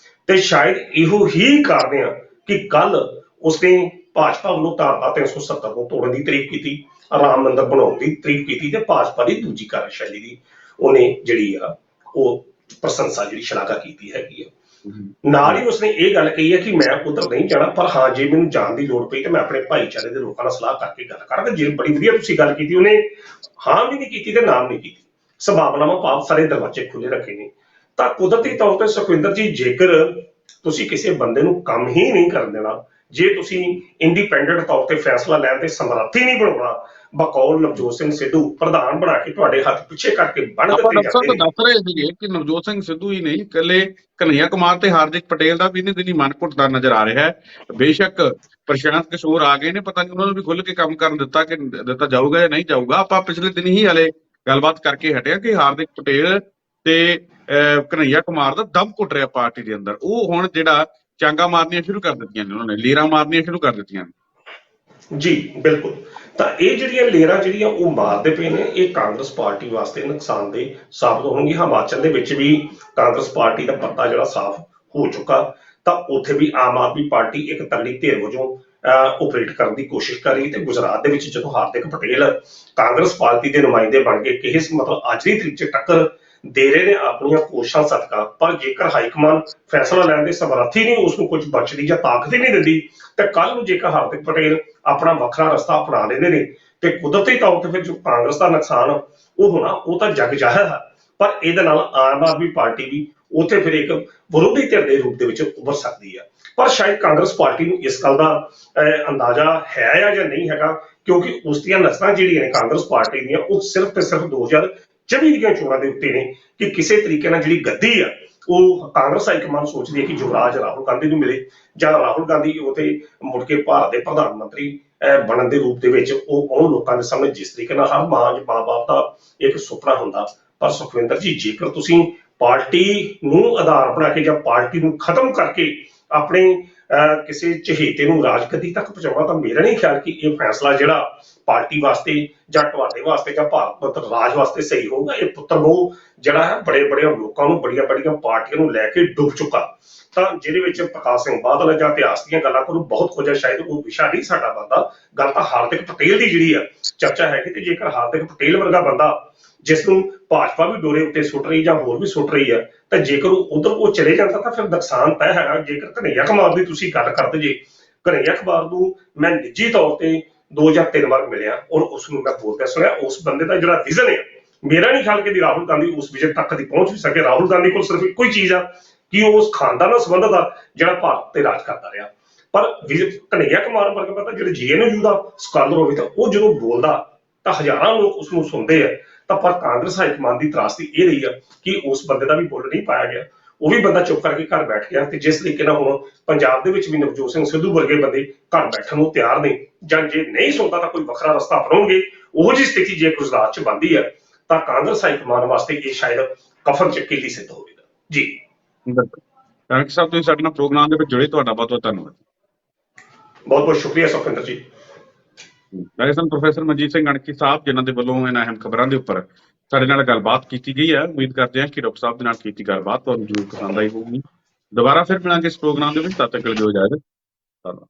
ਤੇ ਸ਼ਾਇਦ ਇਹੋ ਹੀ ਕਾਰਨ ਆ ਕਿ ਕੱਲ ਉਸਨੇ ਭਾਜਪਾ ਵੱਲੋਂ ਧਾਰਾ 370 ਨੂੰ ਤੋੜਨ ਦੀ ਤਾਰੀਫ ਕੀਤੀ, ਰਾਮ ਮੰਦਿਰ ਬਣਾਉਣ ਦੀ ਤਾਰੀਫ ਕੀਤੀ, ਤੇ ਭਾਜਪਾ ਦੀ ਦੂਜੀ ਕਾਰਜਸ਼ੈਲੀ ਦੀ ਉਹਨੇ ਜਿਹੜੀ ਆ ਉਹ ਪ੍ਰਸ਼ੰਸਾ, ਜਿਹੜੀ ਸ਼ਲਾਘਾ ਕੀਤੀ ਹੈਗੀ ਆ। ਨਾਲ ਹੀ ਉਸਨੇ ਇਹ ਗੱਲ ਕਹੀ ਹੈ ਕਿ ਮੈਂ ਉਧਰ ਨਹੀਂ ਜਾਣਾ, ਪਰ ਹਾਂ ਜੇ ਮੈਨੂੰ ਜਾਣ ਦੀ ਲੋੜ ਪਈ ਤਾਂ ਮੈਂ ਆਪਣੇ ਭਾਈਚਾਰੇ ਦੇ ਲੋਕਾਂ ਨਾਲ ਸਲਾਹ ਕਰਕੇ ਗੱਲ ਕਰਾਂਗਾ। ਜੇ ਬੜੀ ਵਧੀਆ ਤੁਸੀਂ ਗੱਲ ਕੀਤੀ, ਉਹਨੇ ਹਾਂ ਵੀ ਨਹੀਂ ਕੀਤੀ ਤੇ ਨਾਮ ਨਹੀਂ ਕੀਤੀ, ਸੰਭਾਵਨਾਵਾਂ ਭਾਵ ਸਾਰੇ ਦਰਵਾਜ਼ੇ ਖੁੱਲੇ ਰੱਖੇ ਨੇ। ਤਾਂ ਕੁਦਰਤੀ ਤੌਰ ਤੇ ਸੁਖਵਿੰਦਰ ਜੀ, ਜੇਕਰ ਤੁਸੀਂ ਕਿਸੇ ਬੰਦੇ ਨੂੰ ਕੰਮ ਹੀ ਨਹੀਂ ਕਰਨ ਦੇਣਾ, ਜੇ ਤੁਸੀਂ ਇੰਡੀਪੈਂਡੈਂਟ ਤੌਰ ਤੇ ਫੈਸਲਾ ਲੈਣ ਤੇ ਸਮਰੱਥ ਹੀ ਨਹੀਂ ਬਣਾਉਣਾ, ਬਕੌਲ ਨਵਜੋਤ ਸਿੰਘ ਸਿੱਧੂ ਪ੍ਰਧਾਨ ਬਣਾ ਕੇ ਤੁਹਾਡੇ ਹੱਥ ਪਿੱਛੇ ਕਰਕੇ ਬੰਨ ਦਿੱਤੇ ਜਾਂਦੇ ਨੇ। ਦੱਸ ਰਹੇ ਸੀਗੇ ਕਿ ਨਵਜੋਤ ਸਿੰਘ ਸਿੱਧੂ ਹੀ ਨਹੀਂ, ਇਕੱਲੇ ਕਨਈਆ ਕੁਮਾਰ ਤੇ ਹਾਰਦਿਕ ਪਟੇਲ ਦਾ ਵੀ ਇਹਨੇ ਦਿਨੀ ਮਨ ਘੁੱਟਦਾ ਨਜ਼ਰ ਆ ਰਿਹਾ ਹੈ। ਬੇਸ਼ੱਕ ਪ੍ਰਸ਼ਾਂਤ ਕਿਸ਼ੋਰ ਆ ਗਏ ਨੇ, ਪਤਾ ਨਹੀਂ ਉਹਨਾਂ ਨੂੰ ਵੀ ਖੁੱਲ੍ਹ ਕੇ ਕੰਮ ਕਰਨ ਦਿੱਤਾ ਜਾਊਗਾ ਜਾਂ ਨਹੀਂ ਜਾਊਗਾ। ਆਪਾਂ ਪਿਛਲੇ ਦਿਨ ਹੀ ਹਾਲੇ ਗੱਲਬਾਤ ਕਰਕੇ ਹਟਿਆ ਕਿ ਹਾਰਦਿਕ ਪਟੇਲ ਤੇ ਕਨਈਆ ਕੁਮਾਰ ਦਾ ਦਮ ਘੁੱਟ ਰਿਹਾ ਪਾਰਟੀ ਦੇ ਅੰਦਰ। ਉਹ ਹੁਣ ਜਿਹੜਾ ਚਾਂਗਾ ਮਾਰਨੀਆਂ ਸ਼ੁਰੂ ਕਰ ਦਿੱਤੀਆਂ ਨੇ, ਉਹਨਾਂ ਨੇ ਲੀਰਾਂ ਮਾਰਨੀਆਂ ਸ਼ੁਰੂ ਕਰ ਦਿੱਤੀਆਂ ਨੇ। ਜੀ ਬਿਲਕੁਲ, ਤਾਂ ਇਹ ਜਿਹੜੀਆਂ ਲੇਅਰਾਂ ਜਿਹੜੀਆਂ ਉਹ ਮਾਰਦੇ ਪਏ ਨੇ, ਇਹ ਕਾਂਗਰਸ ਪਾਰਟੀ ਵਾਸਤੇ ਨੁਕਸਾਨਦੇਹ ਸਾਬਤ ਹੋਣਗੀਆਂ। ਹਿਮਾਚਲ ਦੇ ਵਿੱਚ ਵੀ ਕਾਂਗਰਸ ਪਾਰਟੀ ਦਾ ਪੱਤਾ ਜਿਹੜਾ ਸਾਫ਼ ਹੋ ਚੁੱਕਾ, ਤਾਂ ਉੱਥੇ ਵੀ ਆਮ ਆਦਮੀ ਪਾਰਟੀ ਇੱਕ ਤਗੜੀ ਧਿਰ ਵਜੋਂ ਆਪਰੇਟ ਕਰਨ ਦੀ ਕੋਸ਼ਿਸ਼ ਕਰ ਰਹੀ। ਤੇ ਗੁਜਰਾਤ ਦੇ ਵਿੱਚ ਜਦੋਂ ਹਾਰਦਿਕ ਪਟੇਲ ਕਾਂਗਰਸ ਪਾਰਟੀ ਦੇ ਨੁਮਾਇੰਦੇ ਬਣ ਕੇ ਕਿਸੇ ਮਤਲਬ ਅੱਜ ਦੀ ਤਰੀਕ 'ਚ ਟੱਕਰ ਦੇ ਰਹੇ ਨੇ ਆਪਣੀਆਂ ਕੋਸ਼ਿਸ਼ਾਂ ਸਦਕਾ, ਪਰ ਜੇਕਰ ਹਾਈਕਮਾਨ ਫੈਸਲਾ ਲੈਣ ਦੇ ਸਮਰੱਥ ਹੀ ਨਹੀਂ, ਉਸਨੂੰ ਕੁਝ ਬਖਸ਼ਦੀ ਜਾਂ ਤਾਕਤ ਹੀ ਨਹੀਂ ਦਿੰਦੀ, ਤੇ ਕੱਲ ਨੂੰ ਜੇਕਰ ਹਾਰਦਿਕ ਪਟੇਲ ਆਪਣਾ ਵੱਖਰਾ ਰਸਤਾ ਅਪਣਾ ਲੈਂਦੇ ਨੇ ਤੇ ਕੁਦਰਤੀ ਤੌਰ ਤੇ ਫਿਰ ਜੋ ਕਾਂਗਰਸ ਦਾ ਨੁਕਸਾਨ ਉਹ ਹੋਣਾ ਉਹ ਤਾਂ ਜਗ ਜ਼ਾਹਿਰ ਹੈ। ਪਰ ਇਹਦੇ ਨਾਲ ਆਮ ਆਦਮੀ ਪਾਰਟੀ ਵੀ ਉੱਥੇ ਫਿਰ ਇੱਕ ਵਿਰੋਧੀ ਧਿਰ ਦੇ ਰੂਪ ਦੇ ਵਿੱਚ ਉੱਭਰ ਸਕਦੀ ਹੈ। ਪਰ ਸ਼ਾਇਦ ਕਾਂਗਰਸ ਪਾਰਟੀ ਨੂੰ ਇਸ ਗੱਲ ਦਾ ਅੰਦਾਜ਼ਾ ਹੈ ਜਾਂ ਨਹੀਂ ਹੈਗਾ, ਕਿਉਂਕਿ ਉਸ ਦੀਆਂ ਨਸਲਾਂ ਜਿਹੜੀਆਂ ਨੇ ਕਾਂਗਰਸ ਪਾਰਟੀ ਦੀਆਂ ਉਹ ਸਿਰਫ ਤੇ ਸਿਰਫ 2024 ਦੀਆਂ ਚੋਣਾਂ ਦੇ ਉੱਤੇ ਨੇ ਕਿ ਕਿਸੇ ਤਰੀਕੇ ਨਾਲ ਜਿਹੜੀ ਗੱਦੀ ਆ ਉਹ ਕਾਂਗਰਸ ਹਾਈਕਮਾਨ ਸੋਚਦੀ ਹੈ ਕਿ ਯੁਵਰਾਜ ਰਾਹੁਲ ਗਾਂਧੀ ਨੂੰ ਮਿਲੇ, ਜਾਂ ਰਾਹੁਲ ਗਾਂਧੀ ਉਹਤੇ ਮੁੜ ਕੇ ਭਾਰਤ ਦੇ ਪ੍ਰਧਾਨ ਮੰਤਰੀ ਬਣਨ ਦੇ ਰੂਪ ਦੇ ਵਿੱਚ ਉਹ ਲੋਕਾਂ ਦੇ ਸਾਹਮਣੇ ਜਿਸ ਤਰੀਕੇ ਨਾਲ ਹਰ ਮਾਂ-ਬਾਪ ਦਾ ਇੱਕ ਸੁਪਨਾ ਹੁੰਦਾ। ਪਰ ਸੁਖਵਿੰਦਰ ਜੀ, ਜੇਕਰ ਤੁਸੀਂ ਪਾਰਟੀ ਨੂੰ ਆਧਾਰ ਬਣਾ ਕੇ ਜਾਂ ਪਾਰਟੀ ਨੂੰ ਖਤਮ ਕਰਕੇ ਆਪਣੇ ਕਿਸੇ ਚਹੇਤੇ ਨੂੰ ਰਾਜਗੱਦੀ ਤੱਕ ਪਹੁੰਚਾਉਣਾ, ਤਾਂ ਮੇਰਾ ਨਹੀਂ ਖਿਆਲ ਕਿ ਇਹ ਫੈਸਲਾ ਜਿਹੜਾ ਪਾਰਟੀ ਵਾਸਤੇ ਜਾਂ ਤੁਹਾਡੇ ਵਾਸਤੇ ਜਾਂ ਭਾਰਤ ਰਾਜ ਵਾਸਤੇ ਸਹੀ ਹੋਊਗਾ। ਇਹ ਪੁੱਤਰ ਬਹੁ ਜਿਹੜਾ ਹੈ ਬੜੇ ਬੜੇ ਲੋਕਾਂ ਨੂੰ, ਬੜੀਆਂ ਬੜੀਆਂ ਪਾਰਟੀਆਂ ਨੂੰ ਲੈ ਕੇ ਡੁੱਬ ਚੁੱਕਾ। ਤਾਂ ਜਿਹਦੇ ਵਿੱਚ ਪ੍ਰਕਾਸ਼ ਸਿੰਘ ਬਾਦਲ ਜਾਂ ਇਤਿਹਾਸ ਦੀਆਂ ਗੱਲਾਂ ਕਰੂ ਬਹੁਤ ਕੁਝ ਹੈ, ਸ਼ਾਇਦ ਉਹ ਵਿਸ਼ਾ ਨਹੀਂ ਸਾਡਾ ਬਣਦਾ। ਗੱਲ ਤਾਂ ਹਾਰਦਿਕ ਪਟੇਲ ਦੀ ਜਿਹੜੀ ਆ ਚਰਚਾ ਹੈਗੀ, ਤੇ ਜੇਕਰ ਹਾਰਦਿਕ ਪਟੇਲ ਵਰਗਾ ਬੰਦਾ ਜਿਸ ਨੂੰ ਭਾਜਪਾ ਵੀ ਡੋਰੇ ਉੱਤੇ ਸੁੱਟ ਰਹੀ ਜਾਂ ਹੋਰ ਵੀ ਸੁੱਟ ਰਹੀ ਹੈ, ਤਾਂ ਜੇਕਰ ਉਧਰ ਉਹ ਚਲੇ ਜਾਂਦਾ ਤਾਂ ਫਿਰ ਨੁਕਸਾਨ ਤੈਅ ਹੈਗਾ। ਜੇਕਰ ਕਨ੍ਹਈਆ ਕੁਮਾਰ ਦੀ ਤੁਸੀਂ ਗੱਲ ਕਰਦੇ ਜੇ, ਕਨ੍ਹਈਆ ਕੁਮਾਰ ਨੂੰ ਮੈਂ ਨਿੱਜੀ ਤੌਰ ਤੇ 2 ਜਾਂ 3 ਵਾਰ ਮਿਲਿਆ ਔਰ ਉਸ ਨੂੰ ਮੈਂ ਬੋਲਦਿਆਂ ਸੁਣਿਆ। ਉਸ ਬੰਦੇ ਦਾ ਜਿਹੜਾ ਵਿਜ਼ਨ ਹੈ, ਮੇਰਾ ਨਹੀਂ ਖਿਆਲ ਕਿ ਰਾਹੁਲ ਗਾਂਧੀ ਉਸ ਵਿਜ਼ਨ ਤੱਕ ਦੀ ਪਹੁੰਚ ਵੀ ਸਕੇ। ਰਾਹੁਲ ਗਾਂਧੀ ਕੋਲ ਸਿਰਫ ਇੱਕੋ ਹੀ ਚੀਜ਼ ਆ ਕਿ ਉਹ ਉਸ ਖਾਨਦਾਨ ਨਾਲ ਸੰਬੰਧਤ ਆ ਜਿਹੜਾ ਭਾਰਤ ਤੇ ਰਾਜ ਕਰਦਾ ਰਿਹਾ। ਪਰ ਕਨ੍ਹਈਆ ਕੁਮਾਰ ਵਰਗਾ ਬੰਦਾ ਜਿਹੜਾ JNU ਦਾ ਸਕਾਲਰ ਹੋਵੇ, ਤਾਂ ਉਹ ਜਦੋਂ ਬੋਲਦਾ ਤਾਂ ਹਜ਼ਾਰਾਂ ਲੋਕ ਉਸ ਨੂੰ ਸੁਣਦੇ ਆ। ਤਾਂ ਪਰ ਕਾਂਗਰਸ ਹਾਈਕਮਾਨ ਦੀ ਤਰਾਸਦੀ ਇਹ ਰਹੀ ਆ ਕਿ ਉਸ ਬੰਦੇ ਦਾ ਵੀ ਬੋਲ ਨਹੀਂ ਪਾਇਆ ਗਿਆ, ਉਹ ਵੀ ਬੰਦਾ ਚੁੱਪ ਕਰਕੇ ਘਰ ਬੈਠ ਗਿਆ। ਤੇ ਜਿਸ ਤਰੀਕੇ ਨਾਲ ਹੁਣ ਪੰਜਾਬ ਦੇ ਵਿੱਚ ਵੀ ਨਵਜੋਤ ਸਿੰਘ ਸਿੱਧੂ ਵਰਗੇ ਬੰਦੇ ਘਰ ਬੈਠਣ ਨੂੰ ਤਿਆਰ ਨੇ, ਜਾਂ ਜੇ ਨਹੀਂ ਸੁਣਦਾ ਤਾਂ ਕੋਈ ਵੱਖਰਾ ਰਸਤਾ ਅਪਣਾਉਣਗੇ। ਉਹੋ ਜਿਹੀ ਸਥਿਤੀ ਜੇ ਗੁਜਰਾਤ 'ਚ ਬਣਦੀ ਹੈ ਤਾਂ ਕਾਂਗਰਸ ਹਾਈਕਮਾਨ ਵਾਸਤੇ ਇਹ ਸ਼ਾਇਦ ਕਫਨ 'ਚ ਕੀਲੀ ਸਿੱਧ ਹੋਵੇਗਾ ਜੀ। ਡਾਇਰੈਕਟਰ ਸਾਹਿਬ, ਤੁਸੀਂ ਸਾਡੇ ਨਾਲ ਪ੍ਰੋਗਰਾਮ ਦੇ ਵਿੱਚ ਜੁੜੇ, ਤੁਹਾਡਾ ਬਹੁਤ ਬਹੁਤ ਧੰਨਵਾਦ। ਬਹੁਤ ਬਹੁਤ ਸ਼ੁਕਰੀਆ ਸੁਖਵਿੰਦਰ ਜੀ। ਡਾਇਰੈਕਟਰ ਪ੍ਰੋਫੈਸਰ ਮਨਜੀਤ ਸਿੰਘ ਅਣਖੀ ਸਾਹਿਬ, ਜਿਨ੍ਹਾਂ ਦੇ ਵੱਲੋਂ ਇਹਨਾਂ ਅਹਿਮ ਖਬਰਾਂ ਦੇ ਉੱਪਰ ਸਾਡੇ ਨਾਲ ਗੱਲਬਾਤ ਕੀਤੀ ਗਈ ਹੈ। ਉਮੀਦ ਕਰਦੇ ਹਾਂ ਕਿ ਡਾਕਟਰ ਸਾਹਿਬ ਦੇ ਨਾਲ ਕੀਤੀ ਗੱਲਬਾਤ ਤੁਹਾਨੂੰ ਜ਼ਰੂਰ ਪਸੰਦ ਆਈ ਹੋਊਗੀ। ਦੁਬਾਰਾ ਫਿਰ ਮਿਲਾਂਗੇ ਇਸ ਪ੍ਰੋਗਰਾਮ ਦੇ ਵਿੱਚ, ਤਦ ਤੱਕ ਲਈ ਦਿਓ ਇਜਾਜ਼ਤ। ਧੰਨਵਾਦ।